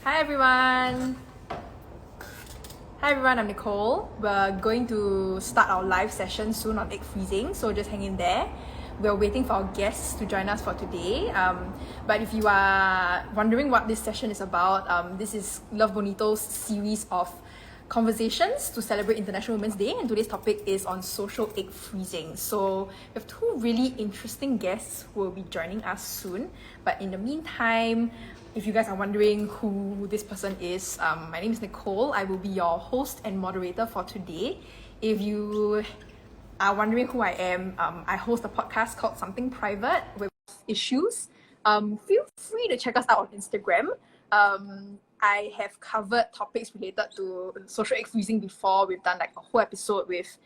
Hi everyone! Hi everyone, I'm Nicole. We're going to start our live session soon on egg freezing, so just hang in there. We're waiting for our guests to join us for today. But if you are wondering what this session is about, this is Love Bonito's series of conversations to celebrate International Women's Day, and today's topic is on social egg freezing. So we have two really interesting guests who will be joining us soon. But in the meantime, if you guys are wondering who this person is, my name is Nicole. I will be your host and moderator for today. If you are wondering who I am, I host a podcast called Something Private with issues. Feel free to check us out on Instagram. I have covered topics related to social egg freezing before. We've done like a whole episode with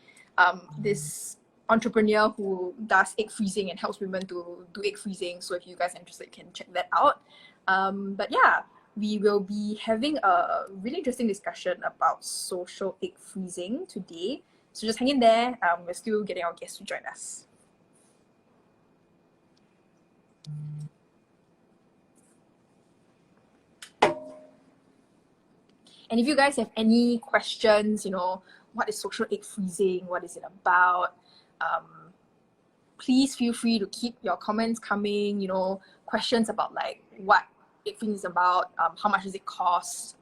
this entrepreneur who does egg freezing and helps women to do egg freezing. So if you guys are interested, you can check that out. But yeah, we will be having a really interesting discussion about social egg freezing today. So just hang in there. We're still getting our guests to join us. And if you guys have any questions, what is social egg freezing? What is it about? Please feel free to keep your comments coming, questions about like what egg freezing is about, how much does it cost,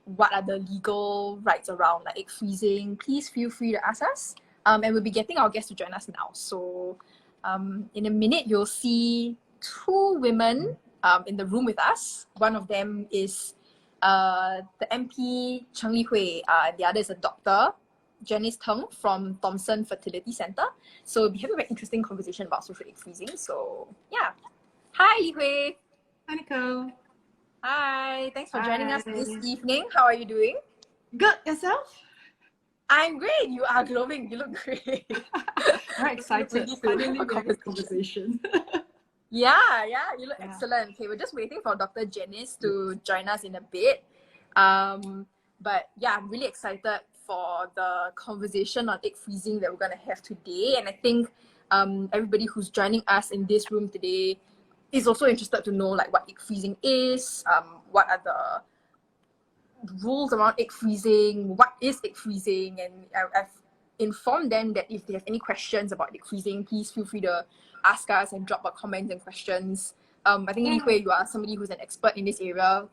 what are the legal rights around like egg freezing. Please feel free to ask us. And we'll be getting our guests to join us now. So in a minute, you'll see two women in the room with us. One of them is the MP, Cheng Li Hui. The other is a doctor, Janice Tung from Thomson Fertility Centre. So we'll be having a very interesting conversation about social egg freezing. So yeah. Hi, Li Hui. Hi, Nicole. Hi. Thanks for joining us this evening. How are you doing? Good. Yourself? I'm great. You are glowing. You look great. Very excited. Finally, we have this conversation. Yeah, you look excellent. Okay, we're just waiting for Dr. Janice to join us in a bit. But yeah, I'm really excited for the conversation on egg freezing that we're going to have today. And I think everybody who's joining us in this room today is also interested to know like what egg freezing is, what are the rules around egg freezing, what is egg freezing, and I've informed them that if they have any questions about egg freezing, please feel free to ask us and drop our comments and questions. I think Li Hui, you are somebody who's an expert in this area.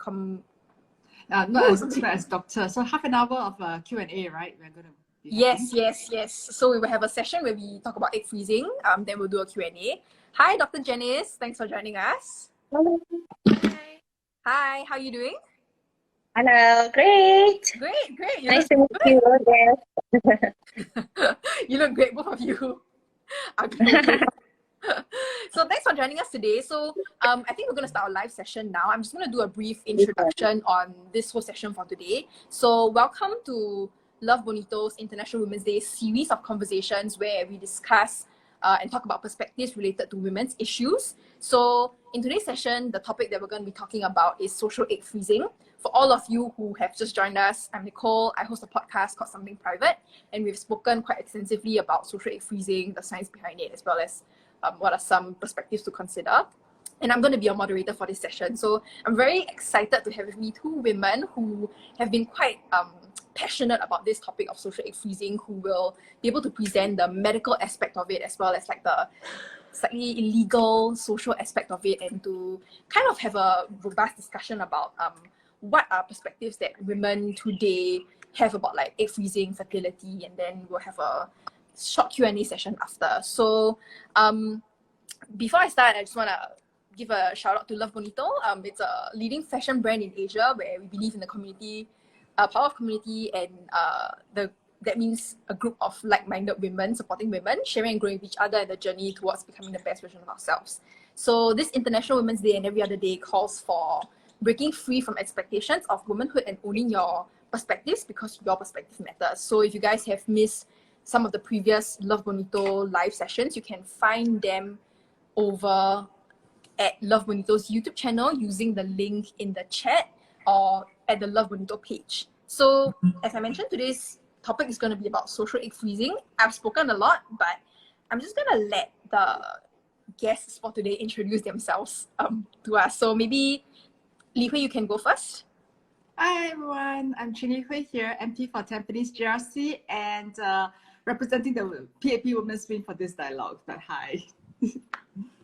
Not as expert as doctor. So half an hour of Q&A, right? We're going to Yes. So we will have a session where we talk about egg freezing. Then we'll do a Q&A. Hi, Dr. Janice. Thanks for joining us. Hello. Hi, how are you doing? Hello, great. Great. Nice to meet you again. You look great, both of you are great. So thanks for joining us today. So I think we're going to start our live session now. I'm just going to do a brief introduction on this whole session for today. So welcome to Love Bonito's International Women's Day series of conversations where we discuss and talk about perspectives related to women's issues. So in today's session, the topic that we're going to be talking about is social egg freezing. For all of you who have just joined us, I'm Nicole. I host a podcast called Something Private, and we've spoken quite extensively about social egg freezing, the science behind it, as well as what are some perspectives to consider. And I'm going to be a moderator for this session. So I'm very excited to have with me two women who have been quite passionate about this topic of social egg freezing, who will be able to present the medical aspect of it as well as like the slightly illegal social aspect of it, and to kind of have a robust discussion about what are perspectives that women today have about like egg freezing, fertility, and then we'll have a short Q&A session after. So before I start, I just want to give a shout out to Love Bonito. It's a leading fashion brand in Asia where we believe in the community, power of community, and that means a group of like-minded women supporting women, sharing and growing with each other in the journey towards becoming the best version of ourselves. So this International Women's Day and every other day calls for breaking free from expectations of womanhood and owning your perspectives, because your perspective matters. So if you guys have missed some of the previous Love Bonito live sessions, you can find them over at Love Bonito's YouTube channel using the link in the chat or at the Love Bonito page. So as I mentioned, today's topic is going to be about social egg freezing. I've spoken a lot, but I'm just going to let the guests for today introduce themselves to us. So maybe Li Hui, you can go first. Hi everyone, I'm Cheng Li Hui here, MP for Tampines GRC and representing the PAP Women's Wing for this dialogue. But hi.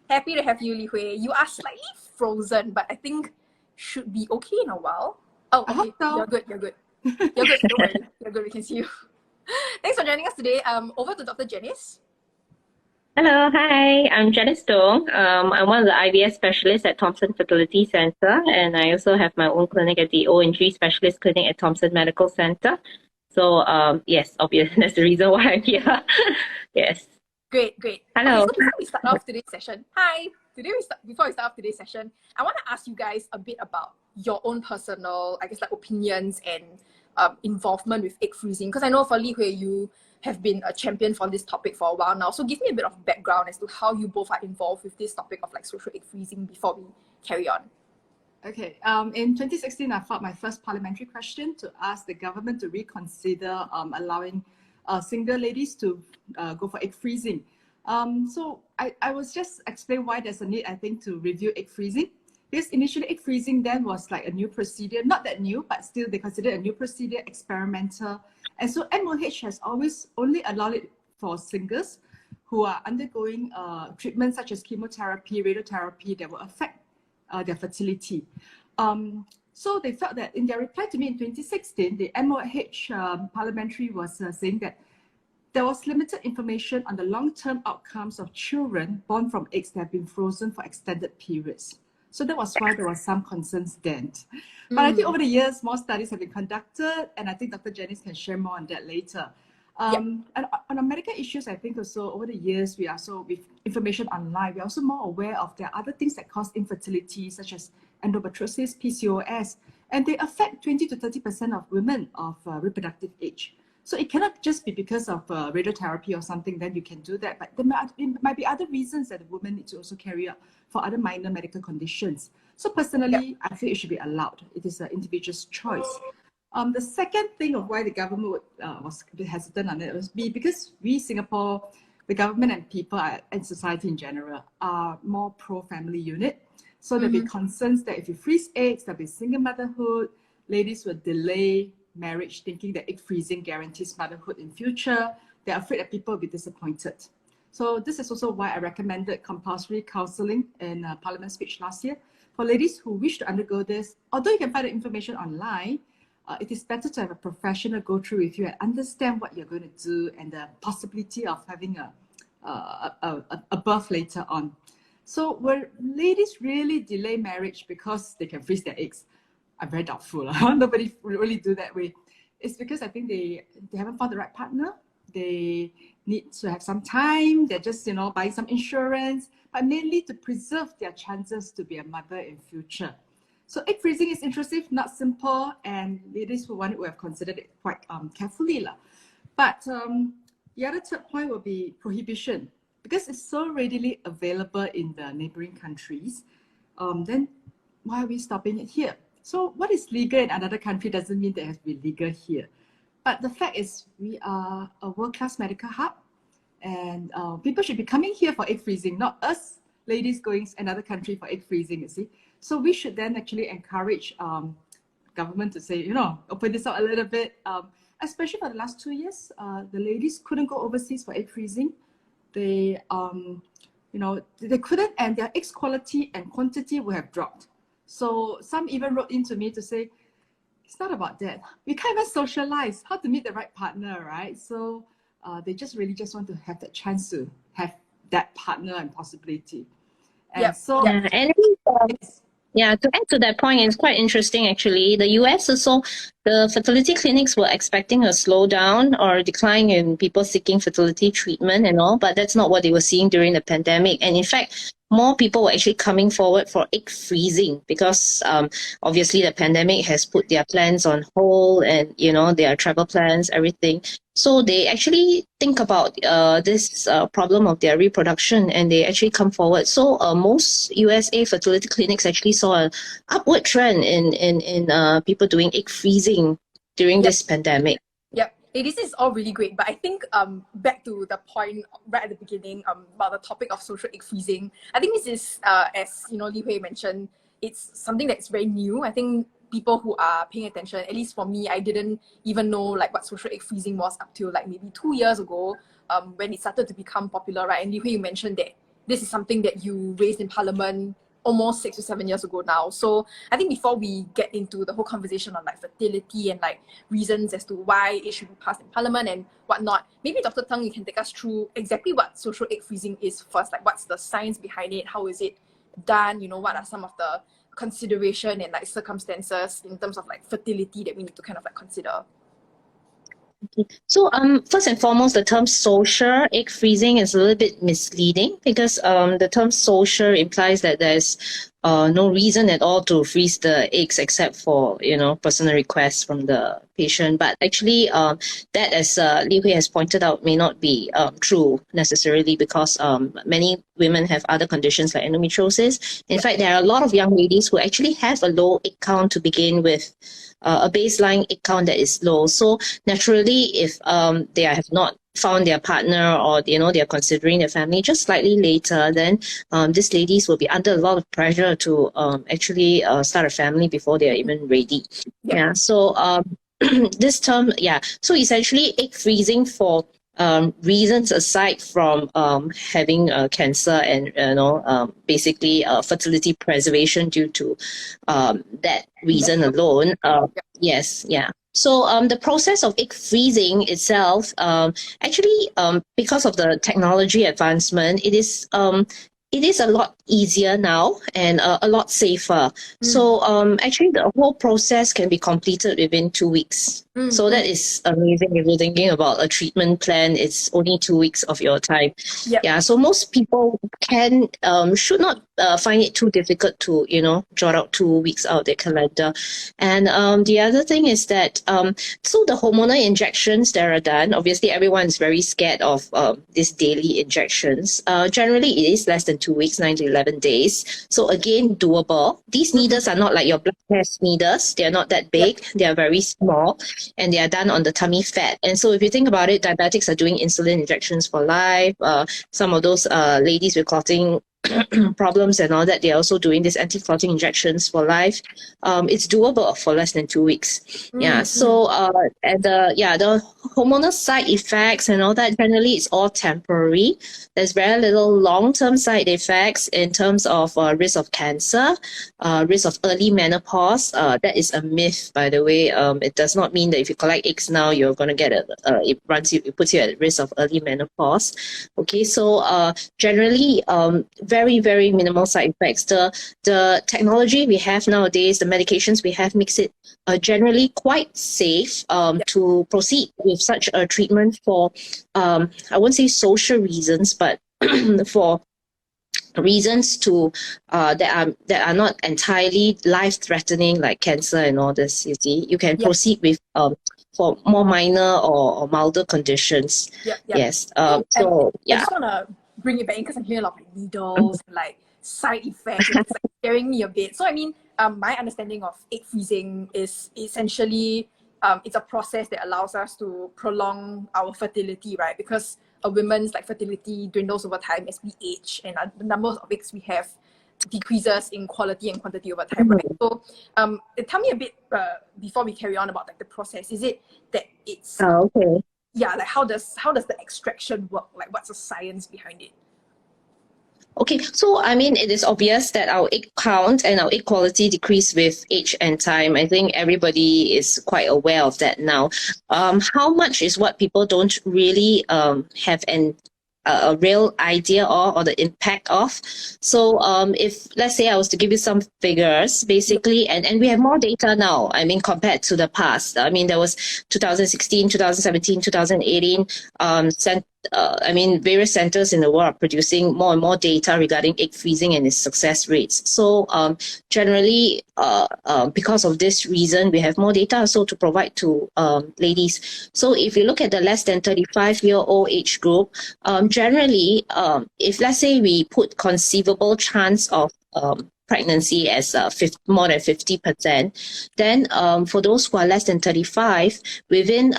Happy to have you, Li Hui. You are slightly frozen, but I think should be okay in a while. Oh, I okay. hope so. You're good. You're good. You're good. Don't worry. You're good. We can see you. Thanks for joining us today. Over to Dr. Janice. Hello, hi. I'm Janice Tung. I'm one of the IVF specialists at Thomson Fertility Centre, and I also have my own clinic at the O&G Specialist Clinic at Thomson Medical Centre. So, yes, obviously that's the reason why I'm here. Yes. Great. Hello. Okay, so before we start off today's session, before we start off today's session, I want to ask you guys a bit about your own personal, I guess, like opinions and involvement with egg freezing. Because I know for Li Hui, you have been a champion for this topic for a while now. So give me a bit of background as to how you both are involved with this topic of like social egg freezing before we carry on. Okay, in 2016, I filed my first parliamentary question to ask the government to reconsider allowing single ladies to go for egg freezing. So I was just explain why there's a need, I think, to review egg freezing. Because initially egg freezing then was like a new procedure, not that new, but still they consider a new procedure, experimental. And so MOH has always only allowed it for singles who are undergoing treatments such as chemotherapy, radiotherapy that will affect their fertility. So they felt that in their reply to me in 2016, the MOH parliamentary was saying that there was limited information on the long-term outcomes of children born from eggs that have been frozen for extended periods. So that was why there was some concerns then. But I think over the years, more studies have been conducted, and I think Dr. Janice can share more on that later. And on the medical issues, I think also over the years, we are so with information online, we're also more aware of there are other things that cause infertility, such as endometriosis, PCOS, and they affect 20 to 30% of women of reproductive age. So it cannot just be because of radiotherapy or something, then you can do that. But there might be other reasons that the woman needs to also carry out for other minor medical conditions. So personally, I feel it should be allowed. It is an individual's choice. The second thing of why the government was a bit hesitant on it was because we, Singapore, the government and people and society in general are more pro-family unit. So there'll be concerns that if you freeze eggs, there'll be single motherhood, ladies will delay marriage thinking that egg freezing guarantees motherhood in future. They're afraid that people will be disappointed. So this is also why I recommended compulsory counselling in a parliament speech last year for ladies who wish to undergo this. Although you can find the information online, it is better to have a professional go through with you and understand what you're going to do and the possibility of having a birth later on. So will ladies really delay marriage because they can freeze their eggs? I'm very doubtful. Nobody really do that way. It's because I think they haven't found the right partner. They need to have some time. They're just, buying some insurance, but mainly to preserve their chances to be a mother in future. So egg freezing is intrusive, not simple, and ladies who want it will have considered it quite carefully. But the other third point will be prohibition. Because it's so readily available in the neighboring countries, then why are we stopping it here? So what is legal in another country doesn't mean that it has to be legal here. But the fact is we are a world-class medical hub, and people should be coming here for egg freezing, not us ladies going to another country for egg freezing, you see. So we should then actually encourage government to say, open this up a little bit, especially for the last 2 years, the ladies couldn't go overseas for egg freezing. They, they couldn't, and their eggs quality and quantity would have dropped. So some even wrote in to me to say, it's not about that. We can't even socialize how to meet the right partner, right? So they just really just want to have that chance to have that partner and possibility. And so Yeah, to add to that point, it's quite interesting actually. The US also, the fertility clinics were expecting a slowdown or decline in people seeking fertility treatment and all, but that's not what they were seeing during the pandemic. And in fact, more people were actually coming forward for egg freezing because obviously the pandemic has put their plans on hold and, their travel plans, everything. So they actually think about this problem of their reproduction and they actually come forward. So most USA fertility clinics actually saw an upward trend in people doing egg freezing during this pandemic. Yep. This is all really great, but I think back to the point right at the beginning about the topic of social egg freezing, I think this is, as Li Hui mentioned, it's something that's very new. I think people who are paying attention, at least for me, I didn't even know like what social egg freezing was up till like maybe 2 years ago, when it started to become popular, right? And Li Hui, you mentioned that this is something that you raised in Parliament almost 6 to 7 years ago now. So I think before we get into the whole conversation on like fertility and like reasons as to why it should be passed in Parliament and whatnot, maybe Dr. Tung, you can take us through exactly what social egg freezing is first. Like, what's the science behind it? How is it done? You know, what are some of the consideration and like circumstances in terms of like fertility that we need to kind of like consider? So first and foremost, the term social egg freezing is a little bit misleading because the term social implies that there's no reason at all to freeze the eggs except for, you know, personal requests from the patient. But actually that, as Li Hui has pointed out, may not be true necessarily because many women have other conditions like endometriosis. In fact, there are a lot of young ladies who actually have a low egg count to begin with. A baseline egg count that is low. So naturally, if they have not found their partner or, you know, they're considering their family just slightly later, then these ladies will be under a lot of pressure to actually start a family before they're even ready. Yeah. So this term, so essentially egg freezing for reasons aside from having cancer and, you know, basically fertility preservation due to that reason alone. Yes, yeah. So the process of egg freezing itself, actually, because of the technology advancement, it is a lot easier now and a lot safer. So actually, the whole process can be completed within 2 weeks. So that is amazing. If you're thinking about a treatment plan, it's only 2 weeks of your time. Yeah. So most people should not find it too difficult to, you know, jot out 2 weeks out their calendar. And the other thing is that so the hormonal injections that are done, obviously everyone is very scared of these daily injections. Generally, it is less than 2 weeks, 9 to 11 days. So again, doable. These needles are not like your blood test needles. They are not that big. They are very small. And they are done on the tummy fat. And so if you think about it, diabetics are doing insulin injections for life. Some of those ladies with clotting problems and all that, they're also doing these anti-clotting injections for life. It's doable for less than 2 weeks. Yeah. So and the hormonal side effects and all that, generally it's all temporary. There's very little long-term side effects in terms of risk of cancer, risk of early menopause. That is a myth, by the way. It does not mean that if you collect eggs now, you're going to get it puts you at risk of early menopause. Okay. So generally, very, very minimal side effects. The technology we have nowadays, the medications we have, makes it generally quite safe to proceed with such a treatment for, I won't say social reasons, but for reasons to that are not entirely life-threatening, like cancer and all this. You see, you can proceed with for more minor or milder conditions. Yes. So I just want to bring it back because I'm hearing a lot of like needles and like side effects, and it's like scaring me a bit. So I mean, my understanding of egg freezing is essentially it's a process that allows us to prolong our fertility, right? Because a woman's like fertility dwindles over time as we age, and the number of eggs we have decreases in quality and quantity over time, right? So tell me a bit before we carry on about like the process. Is it that it's okay. Yeah, like how does the extraction work? Like, what's the science behind it? Okay, so I mean, it is obvious that our egg count and our egg quality decrease with age and time. I think everybody is quite aware of that now. How much is what people don't really have a real idea or the impact of. So if, let's say I was to give you some figures, basically, and we have more data now, I mean, compared to the past. I mean, there was 2016, 2017, 2018, I mean, various centers in the world are producing more and more data regarding egg freezing and its success rates. So generally, because of this reason, we have more data also to provide to ladies. So if you look at the less than 35-year-old age group, generally, if let's say we put conceivable chance of pregnancy as more than 50%, then for those who are less than 35, within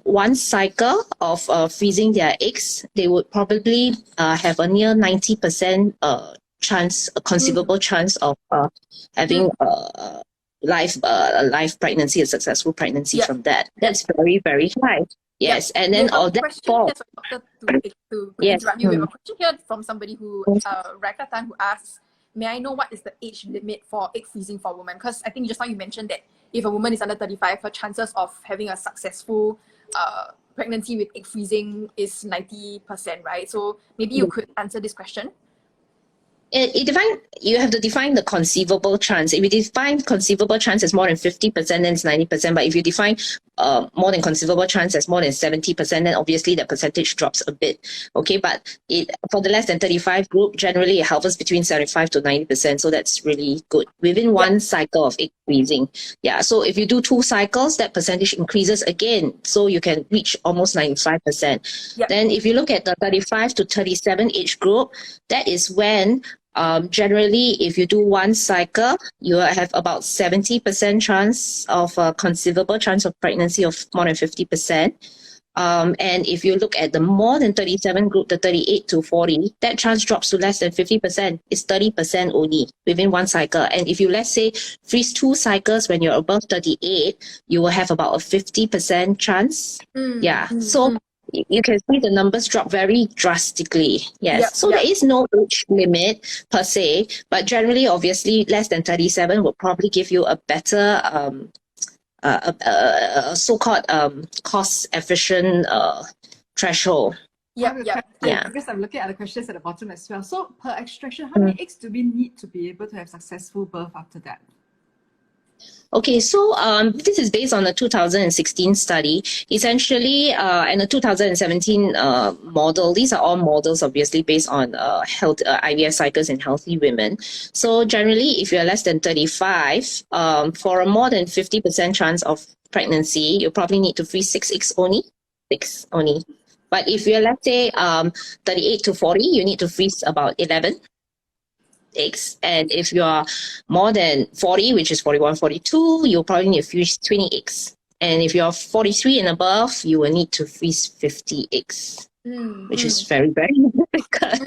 one cycle of freezing their eggs, they would probably have a near 90% chance, a conceivable chance of having live pregnancy, a successful pregnancy from that. That's very, very high. Yes, and then all that for to yes. interrupt you, we have a question here from somebody who, Raka Tan, who asks, may I know what is the age limit for egg freezing for women? Because I think just now you mentioned that if a woman is under 35, her chances of having a successful pregnancy with egg freezing is 90%, right? So maybe you could answer this question. You have to define the conceivable chance. If you define conceivable chance as more than 50%, then it's 90%. But if you define more than conceivable chance as more than 70%, then obviously the percentage drops a bit. Okay, but for the less than 35 group, generally it hovers between 75 to 90%. So that's really good within one cycle of egg freezing. Yeah, so if you do 2 cycles, that percentage increases again. So you can reach almost 95%. Then if you look at the 35 to 37 age group, that is when generally, if you do 1 cycle, you have about 70% chance of conceivable chance of pregnancy of more than 50%. And if you look at the more than 37 group, the 38 to 40, that chance drops to less than 50%. It's 30% only within 1 cycle. And if you, let's say, freeze 2 cycles when you're above 38, you will have about a 50% chance. So you can see the numbers drop very drastically. Yes. So there is no age limit per se, but generally, obviously, less than 37 will probably give you a better so-called cost-efficient threshold. Because I'm looking at the questions at the bottom as well. So per extraction, how many eggs do we need to be able to have successful birth after that? Okay, so this is based on the 2016 study, essentially, and the 2017 model. These are all models, obviously, based on IVF cycles in healthy women. So generally, if you're less than 35, for a more than 50% chance of pregnancy, you probably need to freeze 6 eggs only. 6 only. But if you're, let's say, 38 to 40, you need to freeze about 11 eggs. And if you are more than 40, which is 41, 42, you'll probably need to freeze 20 eggs. And if you're 43 and above, you will need to freeze 50 eggs, which is very, very difficult.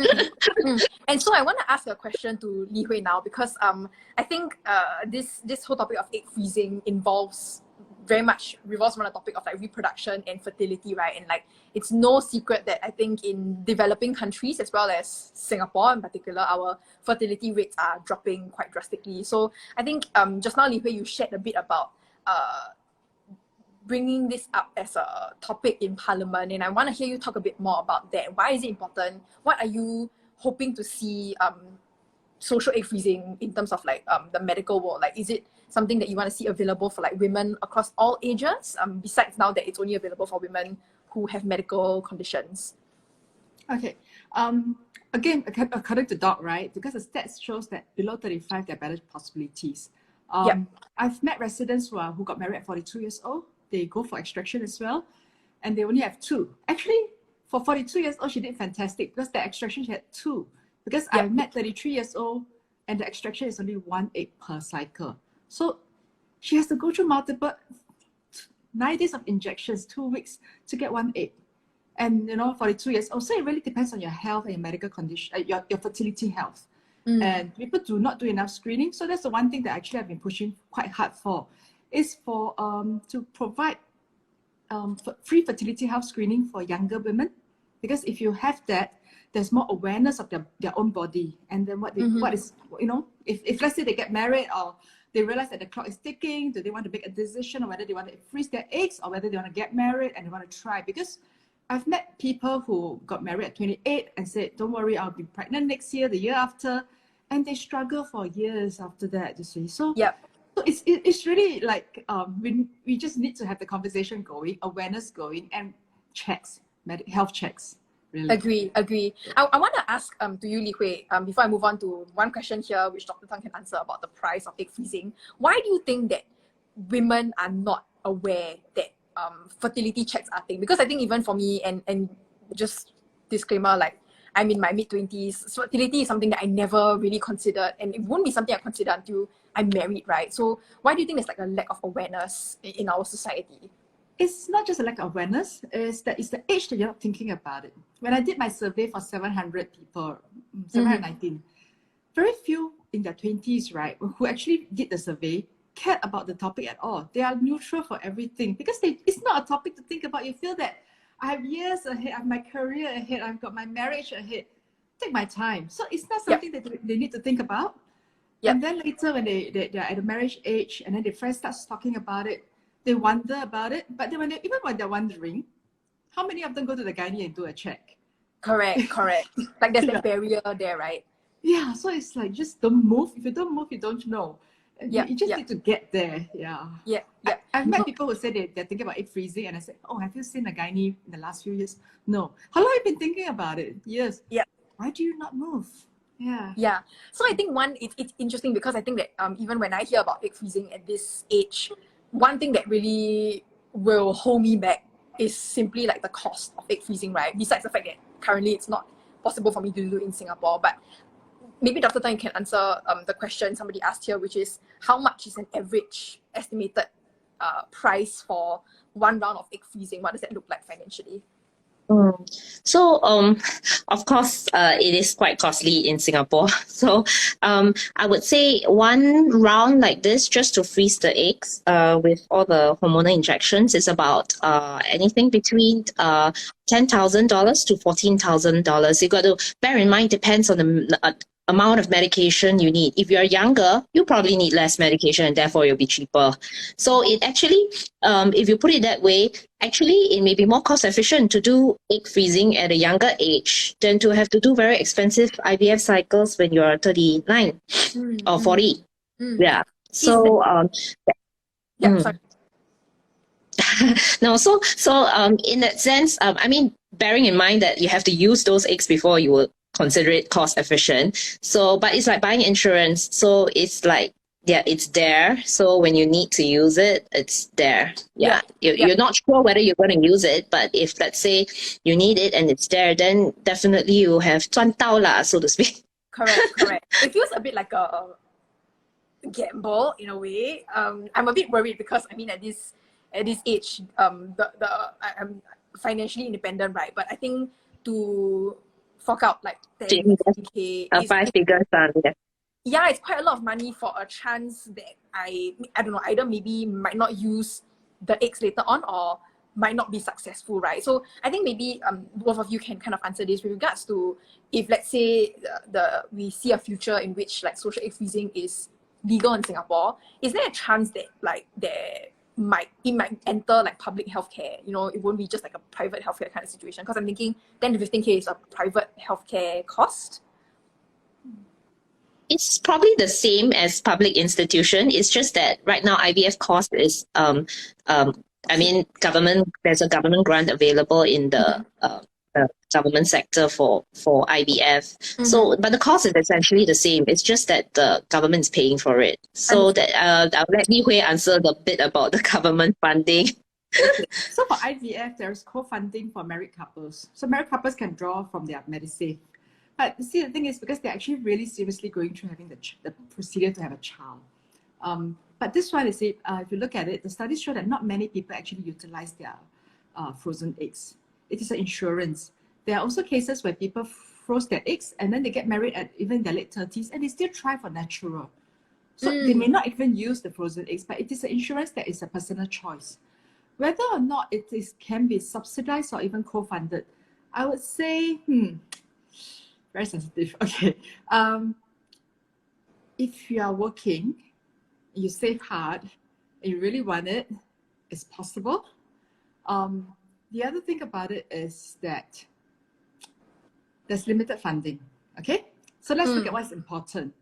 And so I want to ask a question to Li Hui now, because I think this whole topic of egg freezing revolves around the topic of like reproduction and fertility, right? And like it's no secret that I think in developing countries as well as Singapore in particular, our fertility rates are dropping quite drastically. So I think just now, Li Hui, you shared a bit about bringing this up as a topic in Parliament, and I want to hear you talk a bit more about that. Why is it important? What are you hoping to see social egg freezing in terms of like the medical world? Like, is it something that you want to see available for like women across all ages, besides now that it's only available for women who have medical conditions? Okay. Again, according to Doc, right, because the stats shows that below 35 there are better possibilities. I've met residents who got married at 42 years old. They go for extraction as well, and they only have 2. Actually, for 42 years old, she did fantastic because the extraction she had 2. Because I met 33 years old and the extraction is only 1 egg per cycle. So she has to go through multiple 9 days of injections, 2 weeks to get 1 egg. And 42 years old. So it really depends on your health and your medical condition, your fertility health. And people do not do enough screening. So that's the one thing that actually I've been pushing quite hard for, is for to provide free fertility health screening for younger women. Because if you have that, there's more awareness of their own body, and then what is, if let's say they get married or they realize that the clock is ticking, do they want to make a decision on whether they want to freeze their eggs or whether they want to get married and they want to try? Because I've met people who got married at 28 and said, don't worry, I'll be pregnant next year, the year after, and they struggle for years after that, you see. So so it's really like we just need to have the conversation going, awareness going, and checks, health checks. Really. Agree. I want to ask to you, Li Hui, before I move on to one question here, which Dr. Tung can answer about the price of egg freezing. Why do you think that women are not aware that fertility checks are a thing? Because I think even for me, and just disclaimer, like I'm in my mid-20s, fertility is something that I never really considered, and it won't be something I consider until I'm married, right? So why do you think there's like a lack of awareness in our society? It's not just a lack of awareness, it's the age that you're not thinking about it. When I did my survey for 700 people, 719, very few in their 20s, right, who actually did the survey cared about the topic at all. They are neutral for everything because it's not a topic to think about. You feel that I have years ahead, I have my career ahead, I've got my marriage ahead. Take my time. So it's not something that they need to think about. And then later when they're at the marriage age and then their friends starts talking about it, they wonder about it. But then even when they're wondering, how many of them go to the gynae and do a check? Correct. Like there's a barrier there, right? Yeah, so it's like just don't move. If you don't move, you don't know. You just need to get there. I've met people who say they're thinking about egg freezing, and I said, oh, have you seen a gynae in the last few years? No. How long have you been thinking about it? Years. Why do you not move? So I think it's interesting because I think that even when I hear about egg freezing at this age, one thing that really will hold me back is simply like the cost of egg freezing, right? Besides the fact that currently it's not possible for me to do in Singapore, but maybe Dr. Tung can answer the question somebody asked here, which is how much is an average estimated price for one round of egg freezing? What does that look like financially? So, of course, it is quite costly in Singapore. So, I would say one round like this, just to freeze the eggs, with all the hormonal injections, is about anything between $10,000 to $14,000. You got to bear in mind, depends on the amount of medication you need. If you're younger, you probably need less medication and therefore it'll be cheaper. So it actually, if you put it that way, actually it may be more cost efficient to do egg freezing at a younger age than to have to do very expensive IVF cycles when you're 39 or 40. Yeah. So, sorry. No, so in that sense, I mean, bearing in mind that you have to use those eggs before you will consider it cost efficient. So, but it's like buying insurance. So it's like, it's there. So when you need to use it, it's there. You're not sure whether you're going to use it, but if let's say you need it and it's there, then definitely you have 赚到啦, so to speak. Correct. It feels a bit like a gamble in a way. I'm a bit worried because I mean at this age, I'm financially independent, right? But I think to fork out like 10K, 5 figures, it's quite a lot of money for a chance that I don't know, either maybe might not use the eggs later on or might not be successful, right? So I think maybe both of you can kind of answer this with regards to if let's say we see a future in which like social egg freezing is legal in Singapore, is there a chance that like it might enter like public healthcare? You know, it won't be just like a private healthcare kind of situation, because I'm thinking 10 to 15K is a private healthcare cost. It's probably the same as public institution. It's just that right now IVF cost is I mean, there's a government grant available in the government sector for IVF. So, but the cost is essentially the same. It's just that the government is paying for it. So that I'll let Li Hui answer the bit about the government funding. So for IVF, there's co-funding for married couples. So married couples can draw from their Medisave. But see, the thing is, because they're actually really seriously going through having the procedure to have a child. But this one is, if you look at it, the studies show that not many people actually utilize their frozen eggs. It is an insurance. There are also cases where people froze their eggs and then they get married at even their late 30s and they still try for natural. So they may not even use the frozen eggs, but it is an insurance that is a personal choice. Whether or not it can be subsidized or even co-funded, I would say, very sensitive. Okay. If you are working, you save hard, and you really want it, it's possible. The other thing about it is that there's limited funding. Okay, so let's look at what's important.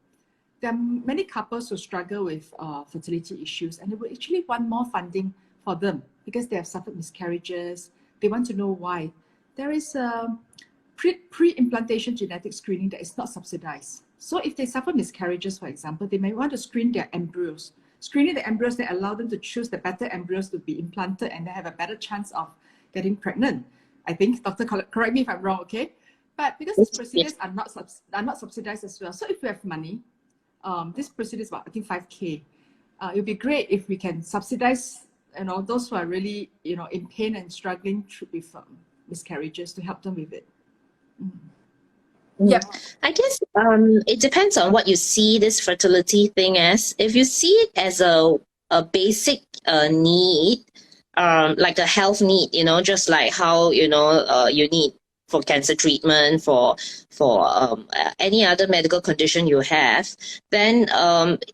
There are many couples who struggle with fertility issues, and they would actually want more funding for them because they have suffered miscarriages. They want to know why. There is a pre-implantation genetic screening that is not subsidized. So if they suffer miscarriages, for example, they may want to screen their embryos. Screening the embryos, they allow them to choose the better embryos to be implanted and they have a better chance of getting pregnant. I think, doctor, correct me if I'm wrong, okay? But because these procedures are not subsidized as well, so if we have money, this procedure is about, I think, 5K. It would be great if we can subsidize, those who are really, in pain and struggling with miscarriages to help them with it. Yeah, I guess it depends on what you see this fertility thing as. If you see it as a a basic need, like a health need, just like how, you need for cancer treatment, for any other medical condition you have, then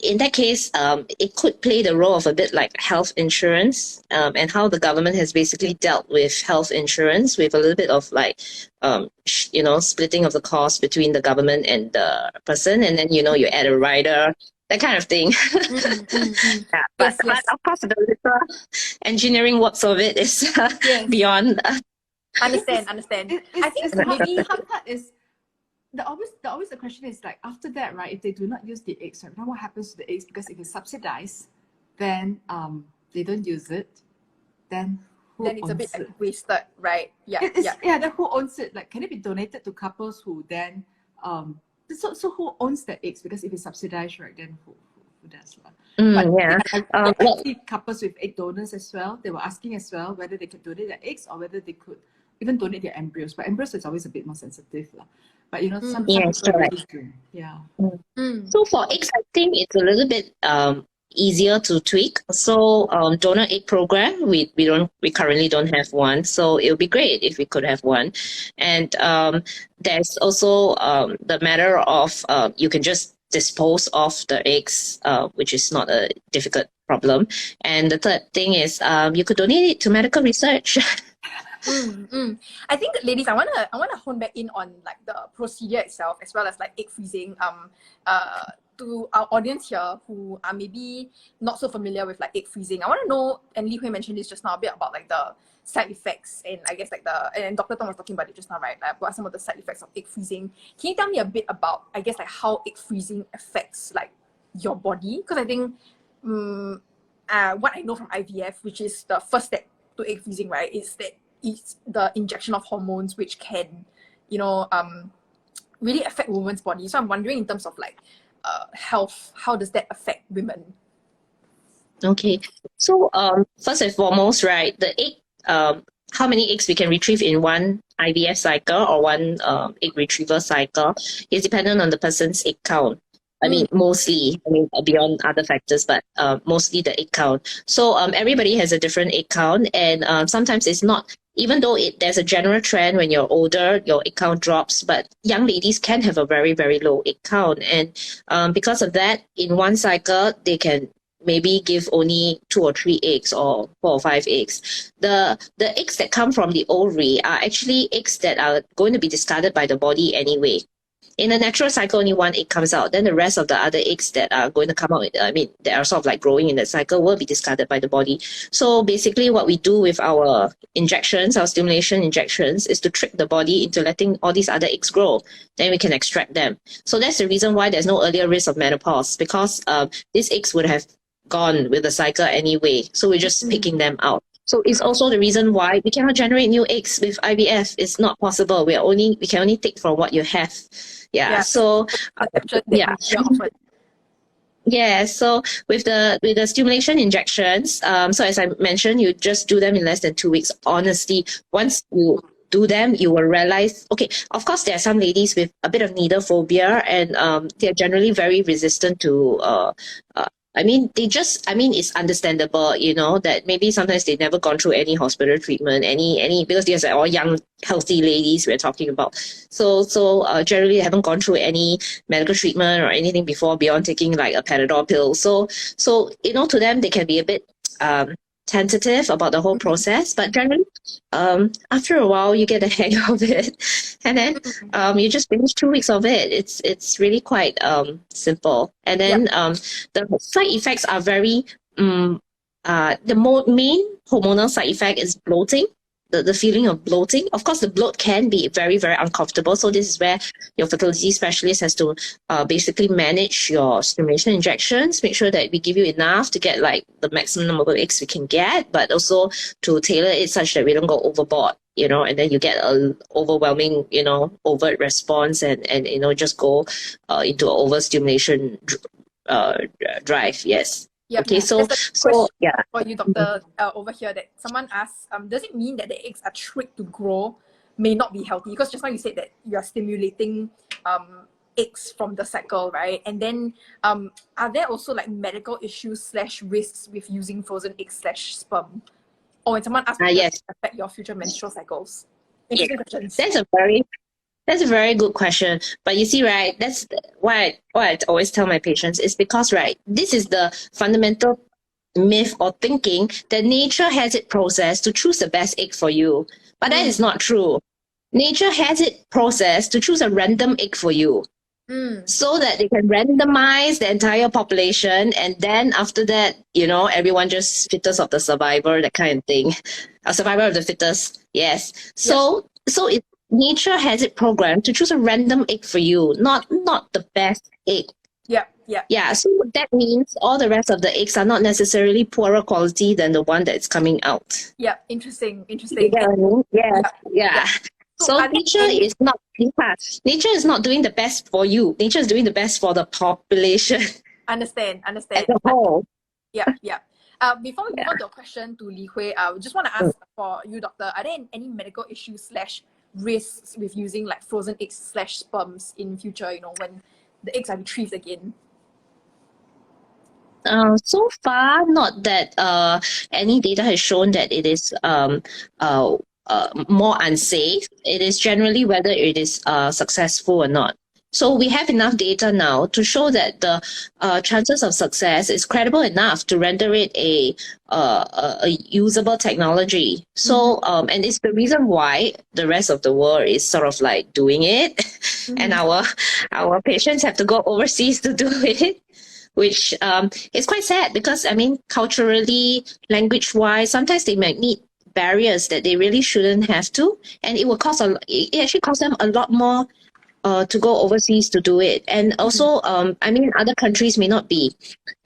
in that case, it could play the role of a bit like health insurance, and how the government has basically dealt with health insurance with a little bit of like, splitting of the cost between the government and the person, and then, you add a rider, that kind of thing. Yeah, but of course, the little engineering works of it is beyond. Understand. I think maybe the hard part is always the question is like, after that, right? If they do not use the eggs, right, now what happens to the eggs? Because if it's subsidized, then they don't use it. Then it's a bit like wasted, right? Yeah. Then who owns it? Like, can it be donated to couples who then so who owns the eggs? Because if it's subsidized, right, then who does? I see couples with egg donors as well. They were asking as well whether they could donate their eggs or whether they could even donate their embryos. But embryos is always a bit more sensitive. But some people really do. Yeah. So for eggs, I think it's a little bit easier to tweak. So donor egg program, we currently don't have one. So it would be great if we could have one. And there's also the matter of you can just dispose of the eggs, which is not a difficult problem. And the third thing is you could donate it to medical research. I think, ladies, I wanna hone back in on like the procedure itself, as well as like egg freezing. To our audience here who are maybe not so familiar with like egg freezing, I want to know, and Li Hui mentioned this just now, a bit about like the side effects, and I guess like and Dr. Tong was talking about it just now, right? Like, what are some of the side effects of egg freezing? Can you tell me a bit about, I guess, like how egg freezing affects like your body? Because I think what I know from IVF, which is the first step to egg freezing, right, is that it's the injection of hormones, which can, really affect women's body. So I'm wondering, in terms of like health, how does that affect women? Okay, so first and foremost, right, the egg, how many eggs we can retrieve in one IVF cycle or one egg retrieval cycle is dependent on the person's egg count. I mean, mostly, beyond other factors, but mostly the egg count. So everybody has a different egg count, and sometimes it's not, even though there's a general trend when you're older, your egg count drops, but young ladies can have a very, very low egg count. And because of that, in one cycle, they can maybe give only 2 or 3 eggs or 4 or 5 eggs. The eggs that come from the ovary are actually eggs that are going to be discarded by the body anyway. In a natural cycle, only 1 egg comes out. Then the rest of the other eggs that are going to come out, that are sort of like growing in that cycle, will be discarded by the body. So basically what we do with our injections, our stimulation injections, is to trick the body into letting all these other eggs grow. Then we can extract them. So that's the reason why there's no earlier risk of menopause, because these eggs would have gone with the cycle anyway. So we're just picking them out. So it's also the reason why we cannot generate new eggs with IVF. It's not possible. We can only take from what you have. So so with the stimulation injections, so as I mentioned, you just do them in less than 2 weeks. Honestly, once you do them, you will realize, okay, of course there are some ladies with a bit of needle phobia, and they're generally very resistant to it's understandable, that maybe sometimes they've never gone through any hospital treatment, because these are all young, healthy ladies we're talking about. So generally they haven't gone through any medical treatment or anything before beyond taking like a Panadol pill. So to them, they can be a bit tentative about the whole process, but generally after a while you get the hang of it, and then you just finish 2 weeks of it. It's really quite simple. And then the side effects are very the main hormonal side effect is bloating. The feeling of bloating. Of course, the bloat can be very, very uncomfortable. So this is where your fertility specialist has to basically manage your stimulation injections, make sure that we give you enough to get like the maximum number of eggs we can get, but also to tailor it such that we don't go overboard, and then you get an overwhelming, overt response and just go into an overstimulation drive. Yes. Okay, so for you, doctor, over here, that someone asked, does it mean that the eggs are tricked to grow may not be healthy? Because just now you said that you are stimulating eggs from the cycle, right? And then are there also like medical issues / risks with using frozen eggs / sperm? Or when someone asks me, Yes. affect your future menstrual cycles? Yeah. Interesting questions. That's a very good question. But you see, right, that's why I always tell my patients is because, right, this is the fundamental myth or thinking that nature has it processed to choose the best egg for you. But that is not true. Nature has it processed to choose a random egg for you. So that they can randomize the entire population, and then after that, everyone just fittest of the survivor, that kind of thing. A survivor of the fittest, yes. So nature has it programmed to choose a random egg for you, not the best egg. Yeah, so that means all the rest of the eggs are not necessarily poorer quality than the one that's coming out. Yeah, interesting. You get what I mean? Yeah. So nature is not doing the best for you. Nature is doing the best for the population. Understand. As a whole. Yeah. Before we move on to a question to Li Hui, I just want to ask for you, doctor, are there any medical issues / risks with using like frozen eggs / sperms in future, when the eggs are retrieved again? So far, not that any data has shown that it is more unsafe. It is generally whether it is successful or not. So we have enough data now to show that the chances of success is credible enough to render it a usable technology. So and it's the reason why the rest of the world is sort of like doing it, and our patients have to go overseas to do it. Which is quite sad because, culturally, language-wise, sometimes they might meet barriers that they really shouldn't have to, and it actually costs them a lot more to go overseas to do it. And also, other countries may not be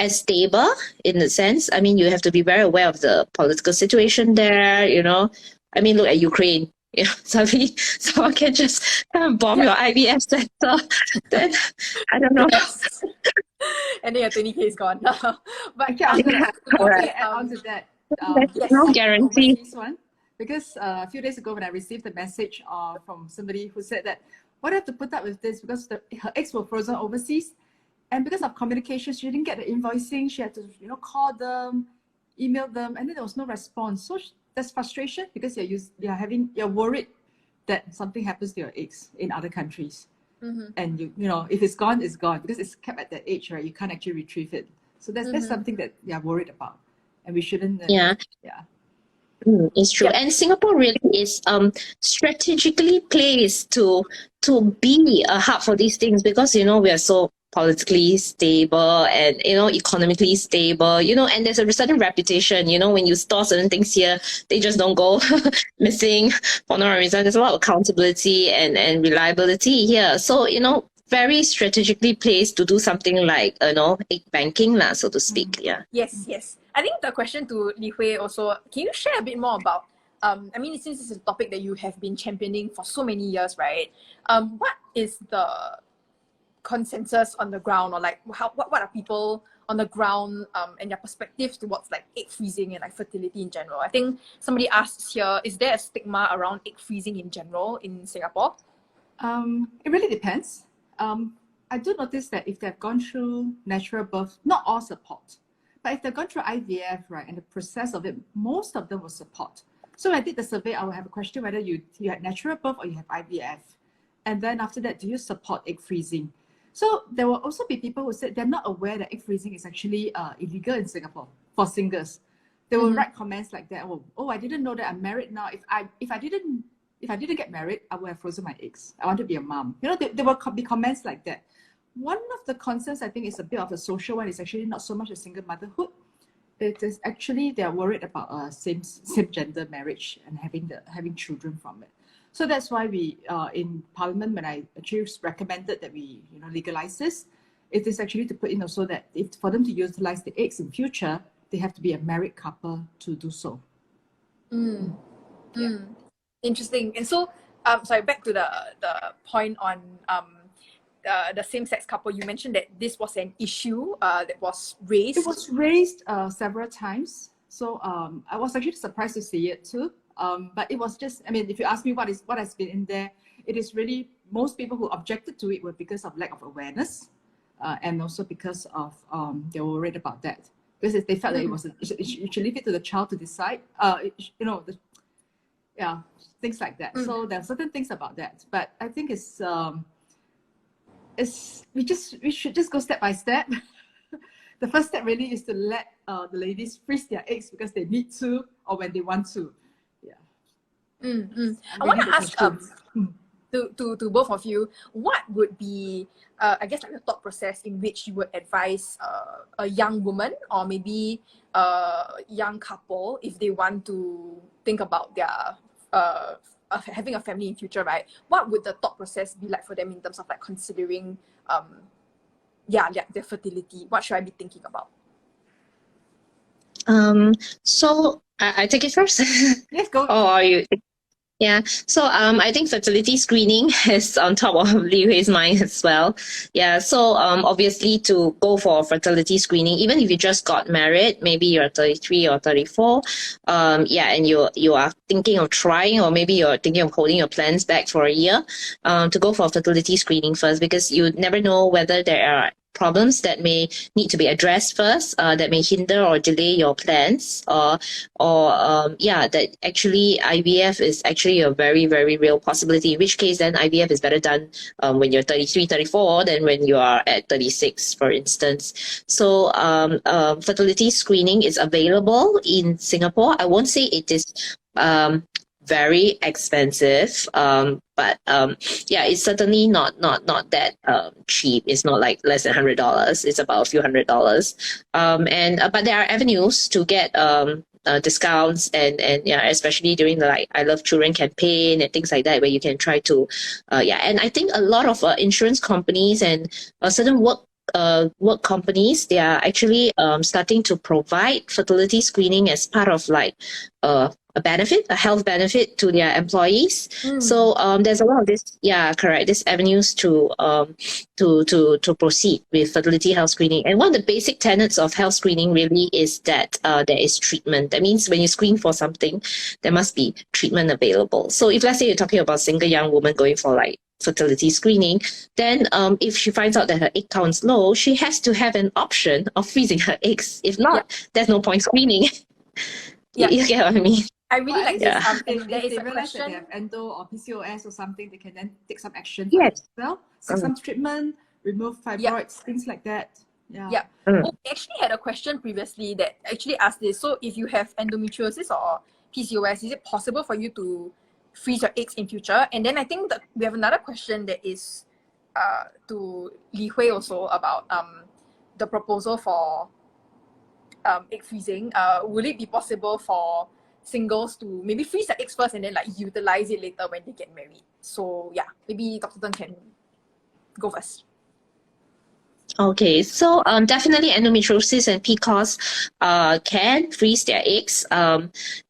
as stable in the sense. You have to be very aware of the political situation there, look at Ukraine. Someone can just bomb your IVF center. Then, I don't know. Yes. And then your 20K is gone. But add on to that. No guarantee. One, because a few days ago when I received a message from somebody who said that, why do I have to put up with this? Because her eggs were frozen overseas, and because of communication, she didn't get the invoicing. She had to, call them, email them, and then there was no response. So that's frustration because you're worried that something happens to your eggs in other countries. And if it's gone, it's gone because it's kept at that age, right? You can't actually retrieve it. So that's something that you're worried about, and we shouldn't. It's true. And Singapore really is strategically placed to be a hub for these things because we are so politically stable and economically stable, and there's a certain reputation, when you store certain things here, they just don't go missing for no reason. There's a lot of accountability and reliability here. So, very strategically placed to do something like, egg banking, so to speak. Yeah. Yes. I think the question to Li Hui also, can you share a bit more about, since this is a topic that you have been championing for so many years, right? What is the consensus on the ground, or like what are people on the ground and their perspectives towards like egg freezing and like fertility in general? I think somebody asks here, is there a stigma around egg freezing in general in Singapore? It really depends. I do notice that if they've gone through natural birth, not all support. But if they've gone through IVF, right, and the process of it, most of them will support. So when I did the survey, I will have a question whether you had natural birth or you have IVF. And then after that, do you support egg freezing? So there will also be people who said they're not aware that egg freezing is actually illegal in Singapore for singles. They will write comments like that. Oh, I didn't know that I'm married now. If I didn't get married, I would have frozen my eggs. I want to be a mom. There will be comments like that. One of the concerns I think is a bit of a social one. It's actually not so much a single motherhood. It is actually they're worried about same gender marriage and having children from it. So that's why we in Parliament, when I actually recommended that we legalize this, it is actually to put in also that for them to utilize the eggs in future, they have to be a married couple to do so. Interesting. And so, sorry, back to the point on the same-sex couple. You mentioned that this was an issue that was raised. It was raised several times. So I was actually surprised to see it too. But it was just, if you ask me what has been in there, it is really most people who objected to it were because of lack of awareness, and also because of they were worried about that, because they felt that you should leave it to the child to decide. Things like that. So there are certain things about that, but I think we should just go step by step. The first step really is to let the ladies freeze their eggs because they need to or when they want to. I want to ask to both of you, what would be I guess like the thought process in which you would advise a young woman or maybe a young couple if they want to think about their having a family in future, right? What would the thought process be like for them in terms of like considering their fertility? What should I be thinking about? So I take it first. Yes, go. Or are you? Yeah, so I think fertility screening is on top of Li Hui's mind as well. Yeah, so obviously to go for fertility screening, even if you just got married, maybe you're 33 or 34, and you are thinking of trying, or maybe you're thinking of holding your plans back for a year, to go for fertility screening first, because you never know whether there are problems that may need to be addressed first, that may hinder or delay your plans, or that actually IVF is actually a very, very real possibility, in which case then IVF is better done when you're 33, 34 than when you are at 36, for instance. So fertility screening is available in Singapore. I won't say it is very expensive, but it's certainly not that cheap. It's not like less than $100. It's about a few $100s. But there are avenues to get discounts and especially during the like I Love Children campaign and things like that, where you can try to and I think a lot of insurance companies and certain work companies, they are actually starting to provide fertility screening as part of like a health benefit to their employees. So there's a lot of this, these avenues to proceed with fertility health screening. And one of the basic tenets of health screening really is that there is treatment. That means when you screen for something, there must be treatment available. So if let's say you're talking about a single young woman going for like fertility screening, then if she finds out that her egg count is low, she has to have an option of freezing her eggs. If not, there's no point screening. You get what I mean? I really like this. If there is they a realize that question. they have endo or PCOS or something, they can then take some action. Yes. Well, seek some treatment, remove fibroids, things like that. Yeah. We actually had a question previously that actually asked this. So if you have endometriosis or PCOS, is it possible for you to freeze your eggs in future? And then I think that we have another question that is to Li Hui also about the proposal for egg freezing. Will it be possible for singles to maybe freeze their eggs first and then like utilize it later when they get married? So maybe Dr. Tung can go first. Okay, so definitely endometriosis and PCOS can freeze their eggs.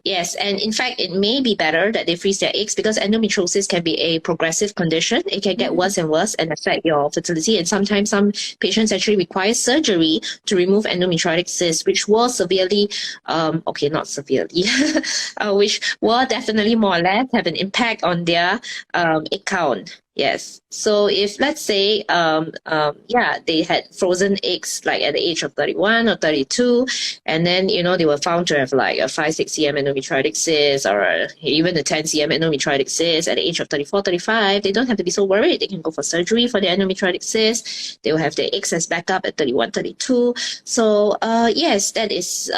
Yes, and in fact, it may be better that they freeze their eggs because endometriosis can be a progressive condition. It can get worse and worse and affect your fertility. And sometimes some patients actually require surgery to remove endometriotic cysts, which will severely, not severely, which will definitely more or less have an impact on their egg count. Yes. So if let's say they had frozen eggs like at the age of 31 or 32, and then they were found to have like a 5-6 cm endometriotic cyst or even a 10 cm endometriotic cyst at the age of 34, 35, they don't have to be so worried. They can go for surgery for the endometriotic cyst. They will have their eggs as backup at 31, 32. So yes, that is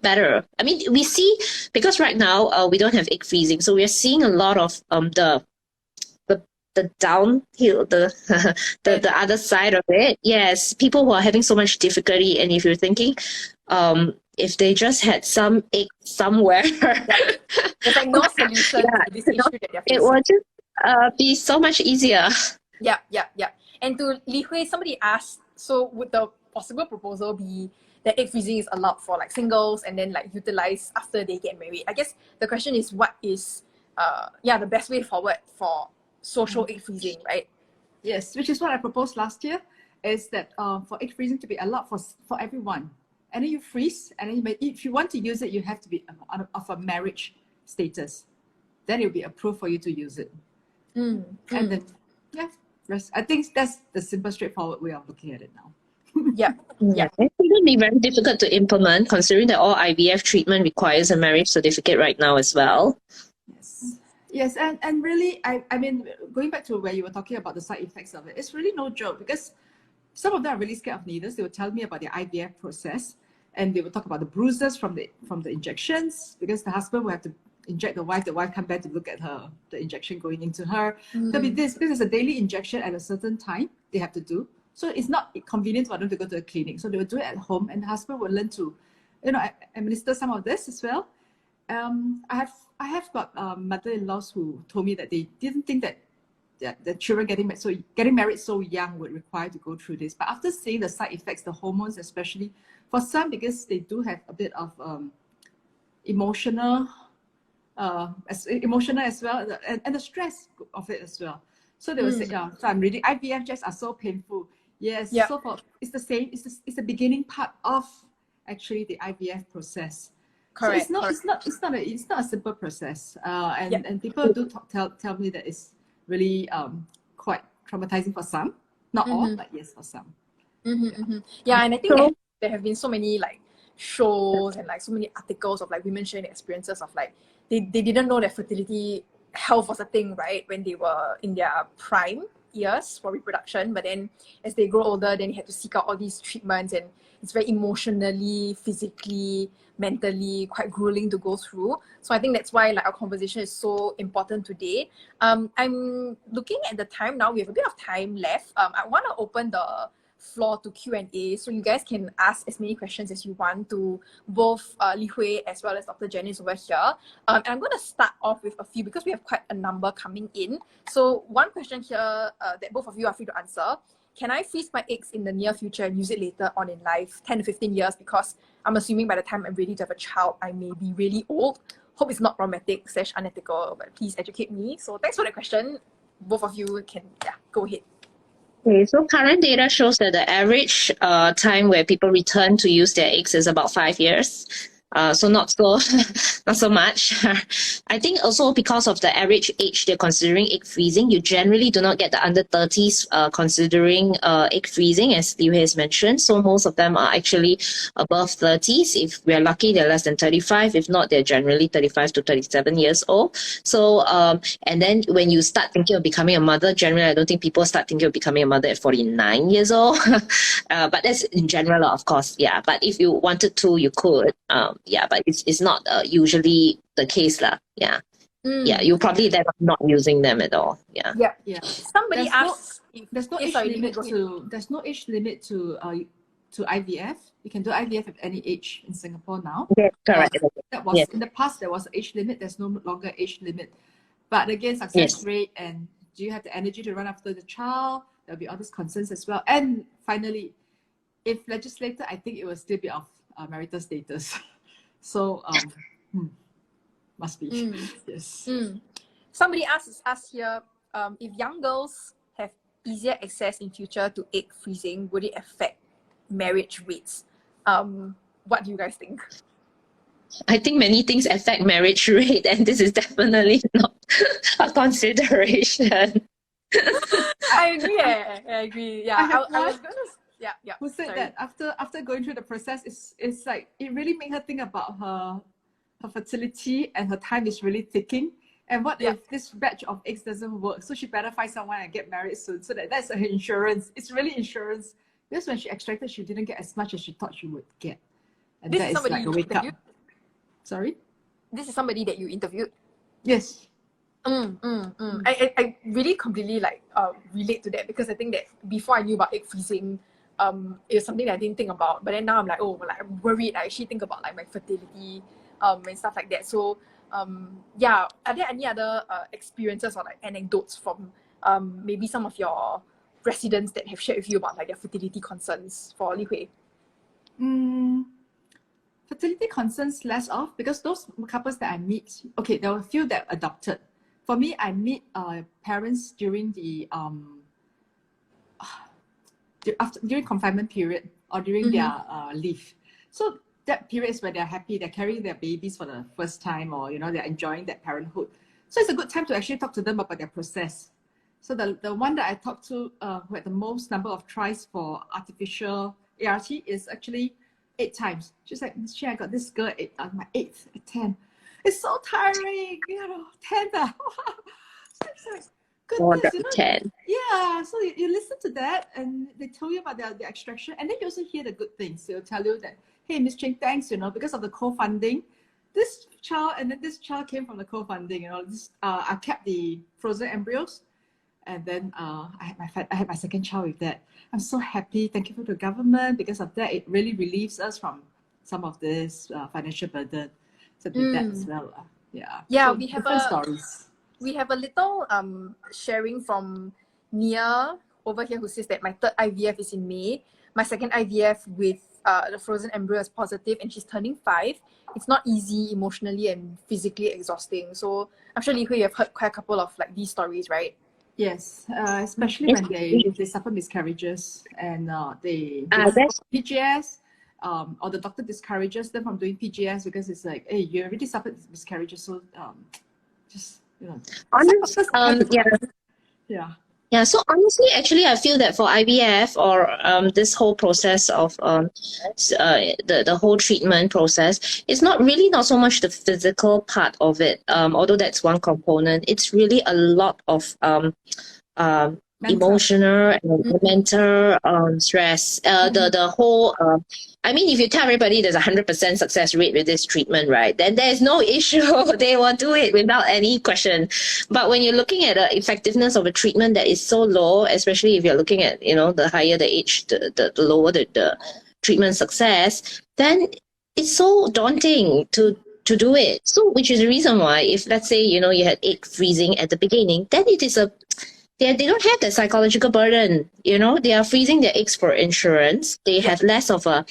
better. I mean, we see, because right now we don't have egg freezing, so we are seeing a lot of the downhill, the other side of it. Yes, people who are having so much difficulty, and if you're thinking, if they just had some egg somewhere, there's like no solution to this issue that they're facing. It would just be so much easier. Yeah. And to Li Hui, somebody asked, so would the possible proposal be that egg freezing is allowed for like singles and then like utilized after they get married? I guess the question is, what is the best way forward for social egg freezing, right? Yes, which is what I proposed last year, is that for egg freezing to be allowed for everyone. And then you freeze, and then if you want to use it, you have to be of a marriage status. Then it will be approved for you to use it. And then, yeah, I think that's the simple, straightforward way of looking at it now. Yeah. It would be very difficult to implement, considering that all IVF treatment requires a marriage certificate right now as well. Yes, and really, I mean, going back to where you were talking about the side effects of it, it's really no joke, because some of them are really scared of needles. They would tell me about the IVF process, and they would talk about the bruises from the injections, because the husband will have to inject the wife come back to look at the injection going into her. There'll be this, because it's a daily injection at a certain time they have to do. So it's not convenient for them to go to the clinic. So they will do it at home, and the husband will learn to, administer some of this as well. I have got mother-in-laws who told me that they didn't think that the children getting married so young would require to go through this. But after seeing the side effects, the hormones especially, for some, because they do have a bit of emotional as well, and the stress of it as well. So they will say, so I'm reading IVF jabs are so painful. Yes, so it's the same. It's the beginning part of actually the IVF process. Correct. So it's not a simple process. And people do tell me that it's really quite traumatizing for some, not all, but yes, for some. Yeah, and I think that there have been so many like shows and like so many articles of like women sharing experiences of like they didn't know that fertility health was a thing, right, when they were in their prime years for reproduction, but then as they grow older, then they had to seek out all these treatments, and it's very emotionally, physically, mentally quite grueling to go through. So I think that's why like our conversation is so important today. I'm looking at the time now. We have a bit of time left. I want to open the floor to Q&A, so you guys can ask as many questions as you want to both Li Hui as well as Dr. Janice over here. And I'm going to start off with a few because we have quite a number coming in. So one question here that both of you are free to answer. Can I freeze my eggs in the near future and use it later on in life, 10 to 15 years? Because I'm assuming by the time I'm ready to have a child, I may be really old. Hope it's not romantic / unethical, but please educate me. So thanks for the question. Both of you can go ahead. Okay, so current data shows that the average time where people return to use their eggs is about 5 years. So not so much. I think also because of the average age they're considering egg freezing, you generally do not get the under 30s considering egg freezing, as Liu has mentioned. So most of them are actually above 30s. If we're lucky, they're less than 35. If not, they're generally 35 to 37 years old. So and then when you start thinking of becoming a mother, generally I don't think people start thinking of becoming a mother at 49 years old. But that's in general, of course. Yeah, but if you wanted to, you could. Yeah, but it's not usually the case lah. Yeah. Yeah, you probably end up not using them at all. Yeah. Yeah. Somebody asked there's no age limit to IVF. You can do IVF at any age in Singapore now. Yeah, correct. That was in the past there was an age limit. There's no longer age limit. But again, success rate, and do you have the energy to run after the child? There'll be all these concerns as well. And finally, if legislated, I think it will still be of marital status. So must be. Yes. Somebody asks us here, if young girls have easier access in future to egg freezing, would it affect marriage rates? What do you guys think? I think many things affect marriage rate, and this is definitely not a consideration. I agree. Yeah, I was gonna. Yeah. Who said that after going through the process, it's like it really made her think about her fertility, and her time is really ticking. And what if this batch of eggs doesn't work? So she better find someone and get married soon. So that's her insurance. It's really insurance. Because when she extracted, she didn't get as much as she thought she would get. And this that is somebody like a wake up. Sorry? This is somebody that you interviewed? Yes. I really completely relate to that, because I think that before I knew about egg freezing, it was something that I didn't think about. But then now I'm like, I'm worried. I actually think about like my fertility and stuff like that. So are there any other experiences or like anecdotes from maybe some of your residents that have shared with you about like their fertility concerns for Li Hui? Fertility concerns less of, because those couples that I meet, okay, there were a few that adopted. For me, I meet parents during the during confinement period or during their leave. So that period is where they're happy, they're carrying their babies for the first time, or they're enjoying that parenthood. So it's a good time to actually talk to them about their process. So the one that I talked to who had the most number of tries for artificial ART is actually 8 times. She's like, Miss Cheng, I got this girl at my 8th attempt. It's so tiring, 10. So it's like, More goodness, than 10. yeah. So you listen to that, and they tell you about their extraction, and then you also hear the good things. They'll tell you that, hey, Miss Cheng, thanks, because of the co-funding, this child and then this child came from the co-funding. I kept the frozen embryos. And then I had my second child with that. I'm so happy. Thank you for the government. Because of that, it really relieves us from some of this financial burden. So did that as well. Yeah. Yeah, so we have different stories. We have a little sharing from Nia over here who says that my 3rd IVF is in May. My 2nd IVF with the frozen embryo is positive, and she's turning 5. It's not easy emotionally and physically exhausting. So I'm sure Li Hui, you've heard quite a couple of these stories, right? Yes, especially when they suffer miscarriages and they PGS, or the doctor discourages them from doing PGS because it's like, hey, you already suffered miscarriages, so just yeah. Yeah, so honestly, actually, I feel that for IVF or this whole process of the whole treatment process, it's not so much the physical part of it, although that's one component. It's really a lot of emotional and mental stress. The whole I mean, if you tell everybody there's 100% success rate with this treatment, right, then there's no issue. They will do it without any question. But when you're looking at the effectiveness of a treatment that is so low, especially if you're looking at, the higher the age, the lower the treatment success, then it's so daunting to do it. So, which is the reason why, if let's say, you had egg freezing at the beginning, then it is they don't have the psychological burden. They are freezing their eggs for insurance. They have less of a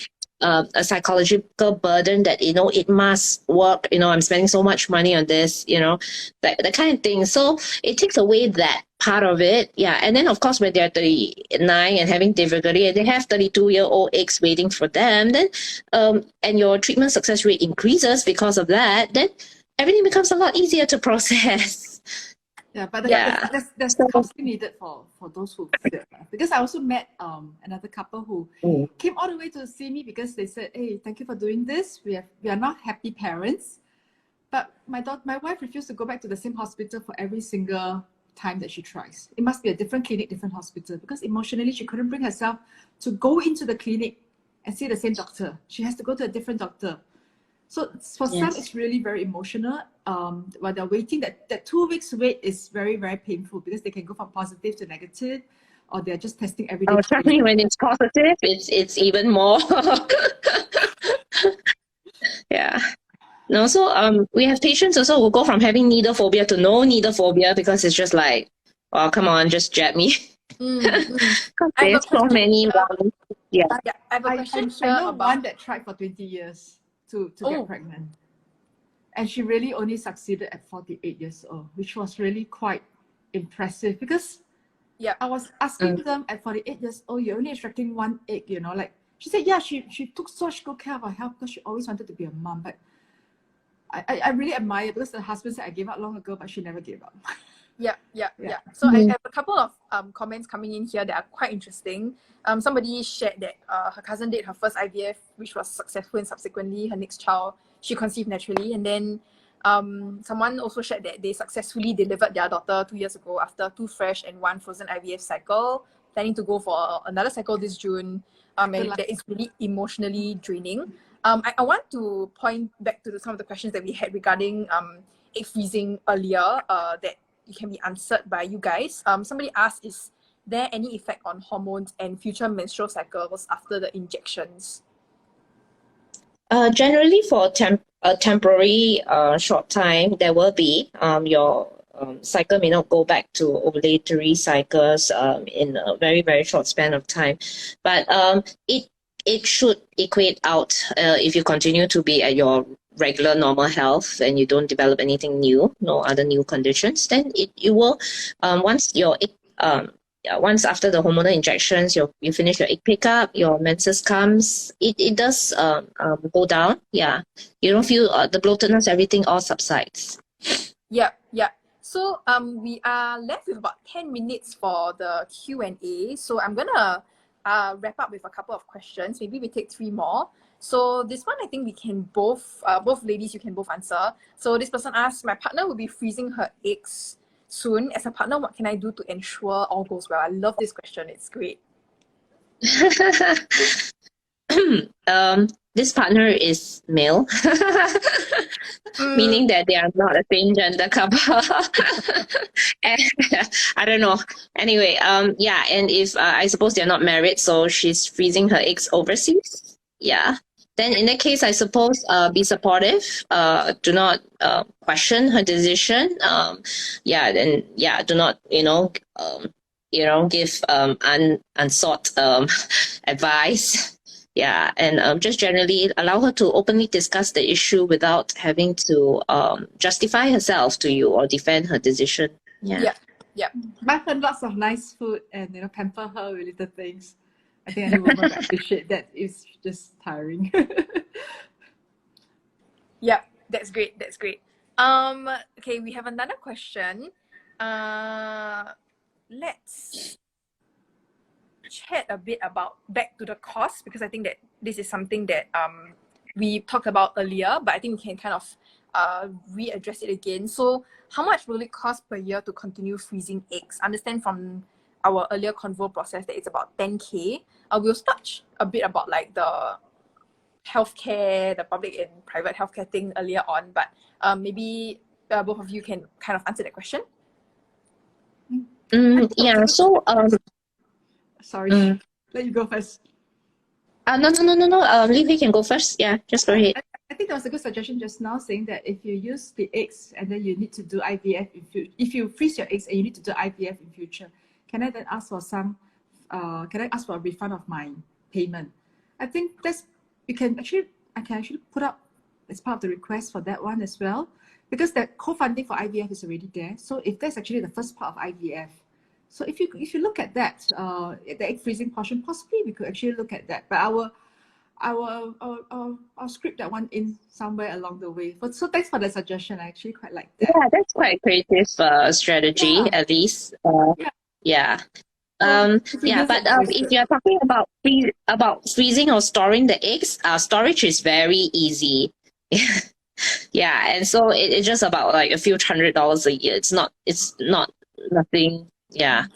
psychological burden that it must work. I'm spending so much money on this. That kind of thing. So it takes away that part of it. Yeah, and then of course when they're 39 and having difficulty, and they have 32-year-old eggs waiting for them, then and your treatment success rate increases because of that, then everything becomes a lot easier to process. Yeah, but there's counseling needed for those who feel. Because I also met another couple who came all the way to see me because they said, hey, thank you for doing this. We are not happy parents. But my wife refused to go back to the same hospital for every single time that she tries. It must be a different clinic, different hospital, because emotionally she couldn't bring herself to go into the clinic and see the same doctor. She has to go to a different doctor. So for some, it's really very emotional. While they're waiting, that 2 weeks wait is very, very painful because they can go from positive to negative, or they're just testing every day. Oh, trust me, when it's positive, it's even more. Yeah. No, so we have patients also who go from having needle phobia to no needle phobia because it's just like, oh, come on, just jab me. There's so many ones. Yeah. I have a question I know one that tried for 20 years to get pregnant. And she really only succeeded at 48 years old, which was really quite impressive because I was asking them at 48 years old, you're only extracting 1 egg, like she said, yeah, she took such good care of her health because she always wanted to be a mom. But I really admire it because the husband said I gave up long ago, but she never gave up. Yeah. So I have a couple of comments coming in here that are quite interesting. Somebody shared that her cousin did her first IVF, which was successful, and subsequently her next child, she conceived naturally. And then someone also shared that they successfully delivered their daughter 2 years ago after 2 fresh and 1 frozen IVF cycle, planning to go for another cycle this June. And that is really emotionally draining. I want to point back to some of the questions that we had regarding egg freezing earlier that it can be answered by you guys. Somebody asked, is there any effect on hormones and future menstrual cycles after the injections? Generally, for a temporary short time, there will be your cycle may not go back to ovulatory cycles in a very, very short span of time, but it should equate out if you continue to be at your regular normal health and you don't develop anything new, no other new conditions, then you will once after the hormonal injections, you finish your egg pickup, your menses comes, it does go down. Yeah, you don't feel the bloatedness, everything all subsides. Yeah. So we are left with about 10 minutes for the Q&A. So I'm gonna wrap up with a couple of questions. Maybe we take 3 more. So this one, I think we can both ladies, you can both answer. So this person asks, my partner will be freezing her eggs soon. As a partner, what can I do to ensure all goes well? I love this question. It's great. This partner is male, meaning that they are not a same gender couple. And, I don't know. Anyway, yeah, and if I suppose they're not married, so she's freezing her eggs overseas. Yeah. Then in that case, I suppose be supportive. Do not question her decision. Yeah, then yeah, do not give unsought advice. Yeah, and just generally allow her to openly discuss the issue without having to justify herself to you or defend her decision. Yeah. Yeah. Buy her lots of nice food and pamper her with little things. I think any woman would appreciate that. It's just tiring. Yeah, that's great. That's great. Okay, we have another question. Let's chat a bit about back to the cost, because I think that this is something that we talked about earlier, but I think we can kind of readdress it again. So how much will it cost per year to continue freezing eggs? Understand from our earlier convo process that it's about 10K. We'll touch a bit about like the healthcare, the public and private healthcare thing earlier on, but maybe both of you can kind of answer that question. Yeah, so Sorry, let you go first. No. Li Hui can go first. Yeah, just go ahead. I think that was a good suggestion just now, saying that if you use the eggs and then you need to do IVF, if you freeze your eggs and you need to do IVF in future, can I then ask for can I ask for a refund of my payment? I think I can actually put up as part of the request for that one as well, because that co-funding for IVF is already there. So if that's actually the first part of IVF, so if you look at that, the egg freezing portion, possibly we could actually look at that. But I'll script that one in somewhere along the way. So thanks for the suggestion. I actually quite like that. Yeah, that's quite a creative strategy, at least. Yeah. But if you're talking about freezing or storing the eggs, storage is very easy. Yeah, and so it's just about like a few $100s a year. It's not nothing. Yeah.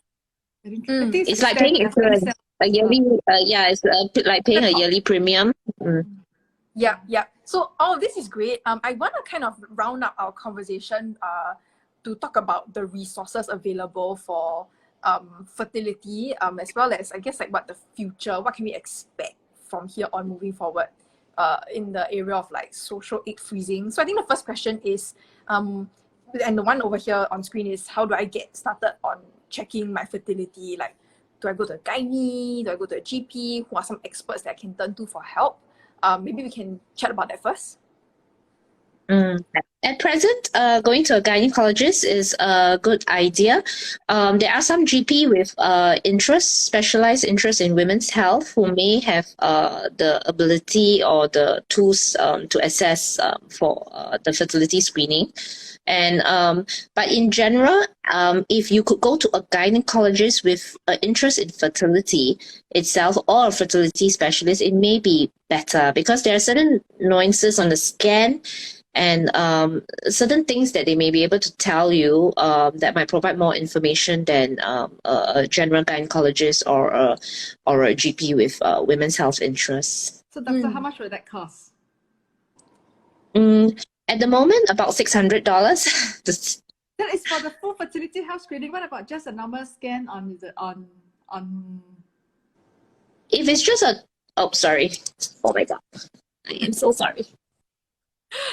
It's like paying insurance. A yearly, it's like paying a yearly premium. Yeah. So all of this is great. I want to kind of round up our conversation to talk about the resources available for fertility, as well as I guess like what the future, what can we expect from here on moving forward in the area of like social egg freezing. So I think the first question is, and the one over here on screen is, how do I get started on checking my fertility? Like, do I go to a gynae? Do I go to a GP? Who are some experts that I can turn to for help? Maybe we can chat about that first. At present, going to a gynecologist is a good idea. There are some GP with specialized interest in women's health, who may have the ability or the tools to assess for the fertility screening. And but in general, if you could go to a gynecologist with an interest in fertility itself, or a fertility specialist, it may be better, because there are certain nuances on the scan and certain things that they may be able to tell you that might provide more information than a general gynecologist or a GP with women's health interests. So doctor, how much would that cost? At the moment, about $600. That is for the full fertility health screening. What about just a normal scan on? If it's just sorry. Oh my God. I am so sorry.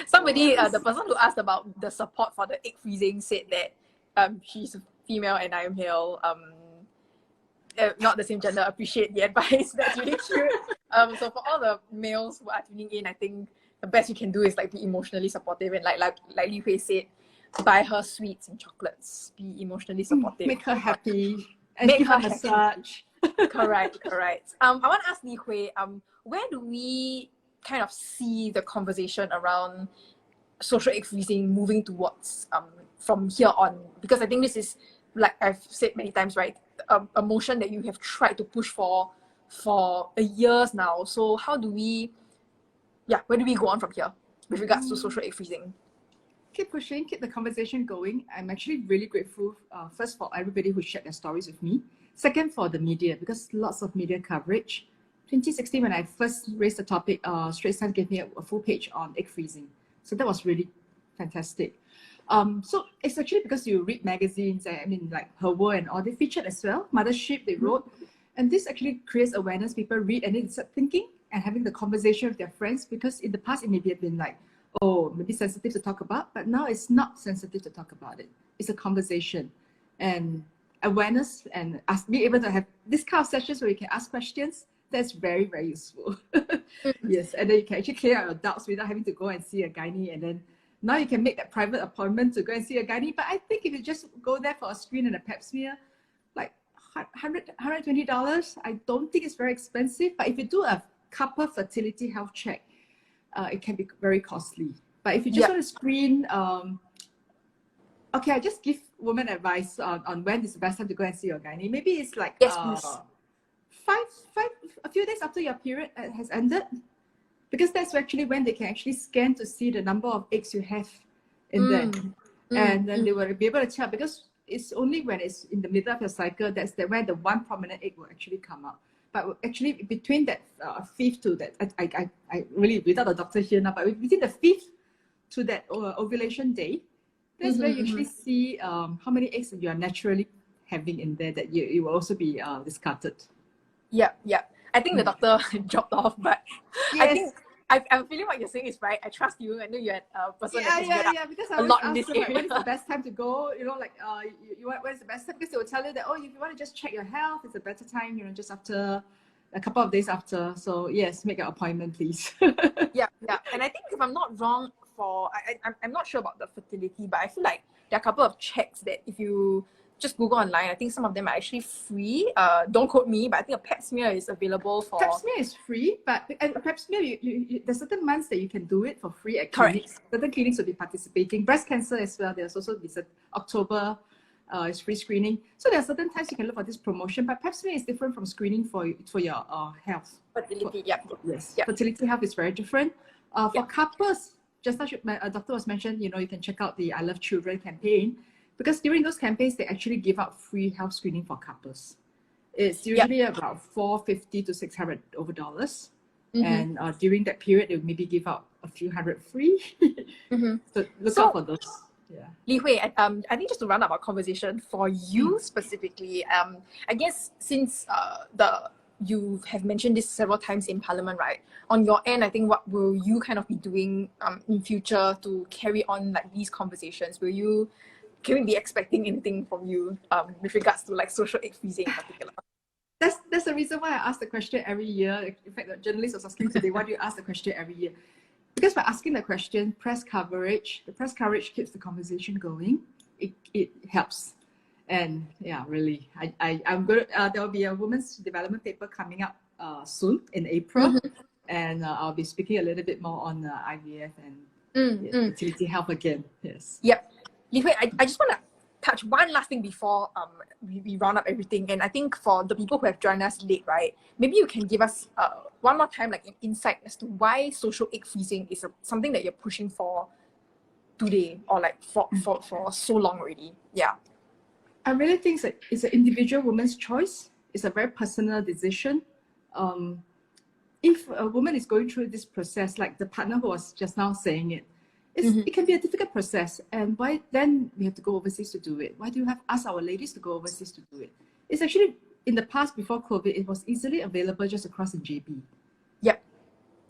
Somebody, the person who asked about the support for the egg freezing said that she's female and I am male. Not the same gender. Appreciate the advice. That's really cute. So for all the males who are tuning in, I think the best you can do is like be emotionally supportive, and like Li Hui said, buy her sweets and chocolates. Be emotionally supportive. Make her happy. And make her massage. Correct. I want to ask Li Hui, where do we kind of see the conversation around social egg freezing moving towards from here on? Because I think this is, like I've said many times, right, a motion that you have tried to push for years now. So how do we, where do we go on from here with regards to social egg freezing? Keep pushing, keep the conversation going. I'm actually really grateful, first for everybody who shared their stories with me. Second, for the media, because lots of media coverage. 2016, when I first raised the topic, Straits Times gave me a full page on egg freezing. So that was really fantastic. So it's actually because you read magazines, I mean, like Her World and all, they featured as well. Mothership, they wrote. And this actually creates awareness. People read and then start thinking and having the conversation with their friends, because in the past, it may have been like, oh, maybe sensitive to talk about, but now it's not sensitive to talk about it. It's a conversation and awareness, and being able to have this kind of sessions where you can ask questions. That's very, very useful. Yes, and then you can actually clear out your doubts without having to go and see a gynae, and then now you can make that private appointment to go and see a gynae. But I think if you just go there for a screen and a pap smear, like $120, I don't think it's very expensive. But if you do a couple fertility health check, it can be very costly. But if you just want to screen, okay, I just give women advice on when is the best time to go and see your gynae. Maybe it's like a few days after your period has ended, because that's actually when they can actually scan to see the number of eggs you have in there. And then they will be able to tell, because it's only when it's in the middle of your cycle that's where the one prominent egg will actually come out. But actually, between that 5th to that, I really, without a doctor here now, but between the 5th to that ovulation day, that's where you actually see how many eggs you are naturally having in there that you will also be discarded. Yeah. I think the doctor dropped off, but I think I'm feeling what you're saying is right. I trust you. I know you're a person that because I a lot in this area. When is the best time to go? You know, like when is the best time? Because they will tell you that, oh, if you want to just check your health, it's a better time. You know, just after a couple of days after. So yes, make an appointment, please. Yeah. And I think if I'm not wrong, I'm not sure about the fertility, but I feel like there are a couple of checks that if you just Google online, I think some of them are actually free. Don't quote me, but I think a pap smear is available for... Pap smear is free, but pap smear, there's certain months that you can do it for free at clinics. Certain clinics will be participating. Breast cancer as well, there's also this October is free screening. So there are certain times you can look for this promotion, but pap smear is different from screening for your health. Fertility, Yes, fertility health is very different. For couples, just as a doctor was mentioned, you know, you can check out the I Love Children campaign, because during those campaigns, they actually give out free health screening for couples. It's usually about $450 to $600 over dollars. And during that period, they maybe give out a few hundred free. So look out for those. Yeah. Li Hui, I think just to round up our conversation, for you specifically, I guess since you have mentioned this several times in Parliament, right? On your end, I think what will you kind of be doing in future to carry on like these conversations? Can we be expecting anything from you with regards to like social egg freezing in particular? That's the reason why I ask the question every year. In fact, the journalist was asking today, why do you ask the question every year? Because by asking the question, the press coverage keeps the conversation going. It helps. And yeah, really, I'm good. There will be a women's development paper coming up soon in April. And I'll be speaking a little bit more on IVF and fertility health again. Yes. Yep. Li Hui, I just want to touch one last thing before we round up everything. And I think for the people who have joined us late, right, maybe you can give us one more time like an insight as to why social egg freezing is something that you're pushing for today, or like for so long already. Yeah. I really think that it's an individual woman's choice. It's a very personal decision. If a woman is going through this process, like the partner who was just now saying it, it can be a difficult process. And why then we have to go overseas to do it? Why do you have asked our ladies to go overseas to do it? It's actually, in the past, before COVID, it was easily available just across in JB. Yep.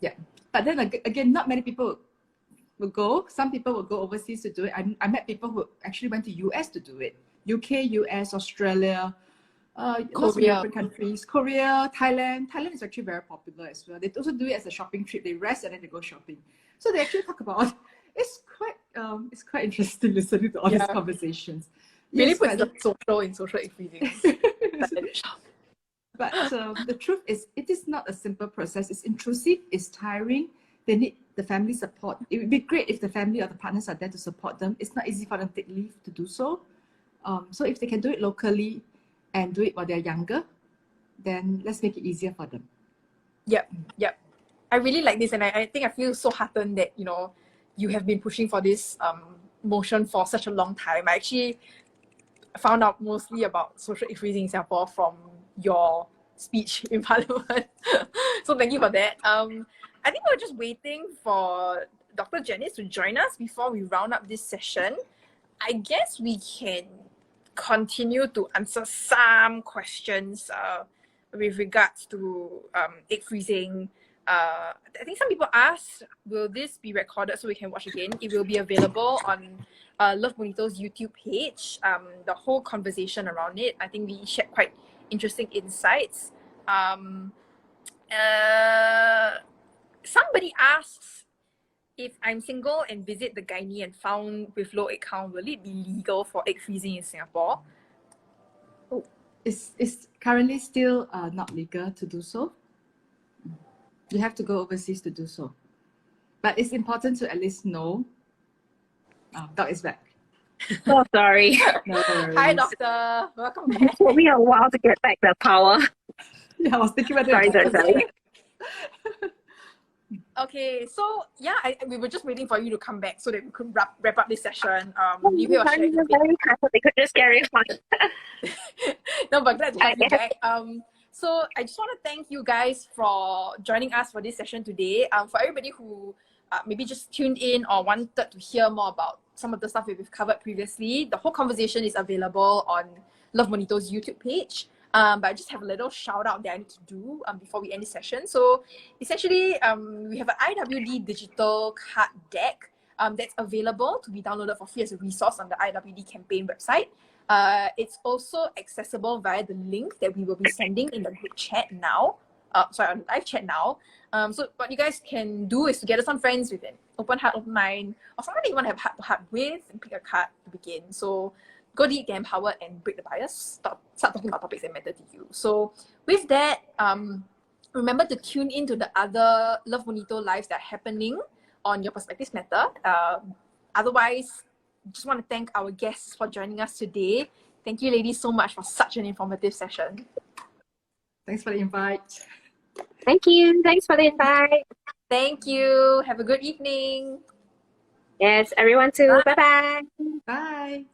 Yeah. But then again, not many people will go. Some people will go overseas to do it. I met people who actually went to US to do it. UK, US, Australia, lots of European countries, Korea, Thailand. Thailand is actually very popular as well. They also do it as a shopping trip. They rest and then they go shopping. So they actually talk about it's quite interesting listening to all these conversations. Really puts the social in social egg freezing. But the truth is, it is not a simple process. It's intrusive, it's tiring. they need the family support. It would be great if the family or the partners are there to support them. It's not easy for them to take leave to do so. So if they can do it locally and do it while they're younger, then let's make it easier for them. Yep. I really like this, and I think I feel so heartened that, you know, you have been pushing for this motion for such a long time. I actually found out mostly about social egg freezing in Singapore from your speech in Parliament. So thank you for that. I think we're just waiting for Dr. Janice to join us before we round up this session. I guess we can continue to answer some questions with regards to egg freezing. I think some people asked, will this be recorded so we can watch again? It will be available on Love Bonito's YouTube page. The whole conversation around it, I think we shared quite interesting insights. Somebody asks, if I'm single and visit the gynae and found with low egg count, will it be legal for egg freezing in Singapore? It's currently still not legal to do so. You have to go overseas to do so. But it's important to at least know. Oh, Doc is back. Oh, sorry. No worries. Hi, doctor. Welcome back. It took me a while to get back the power. Yeah, I was thinking whether Sorry. Okay, so yeah, we were just waiting for you to come back so that we could wrap up this session. Li Hui was Very sharing a bit. happy they could just carry on. No, but glad to have you Okay. back. So I just want to thank you guys for joining us for this session today. For everybody who maybe just tuned in or wanted to hear more about some of the stuff we've covered previously, the whole conversation is available on Love Bonito's YouTube page. But I just have a little shout out that I need to do before we end the session. So essentially, we have an IWD digital card deck that's available to be downloaded for free as a resource on the IWD campaign website. It's also accessible via the link that we will be sending in the group chat now. On the live chat now. So what you guys can do is to gather some friends with an open heart, open mind, or someone that you want to have heart to heart with, and pick a card to begin. So go deep, get empowered, and break the bias. Start talking about topics that matter to you. So with that, remember to tune into the other Love Bonito lives that are happening on Your Perspectives Matter. Otherwise, just want to thank our guests for joining us today. Thank you, ladies, so much for such an informative session. Thanks for the invite. Thank you. Thanks for the invite. Thank you. Have a good evening. Yes, everyone too. Bye. Bye-bye. Bye.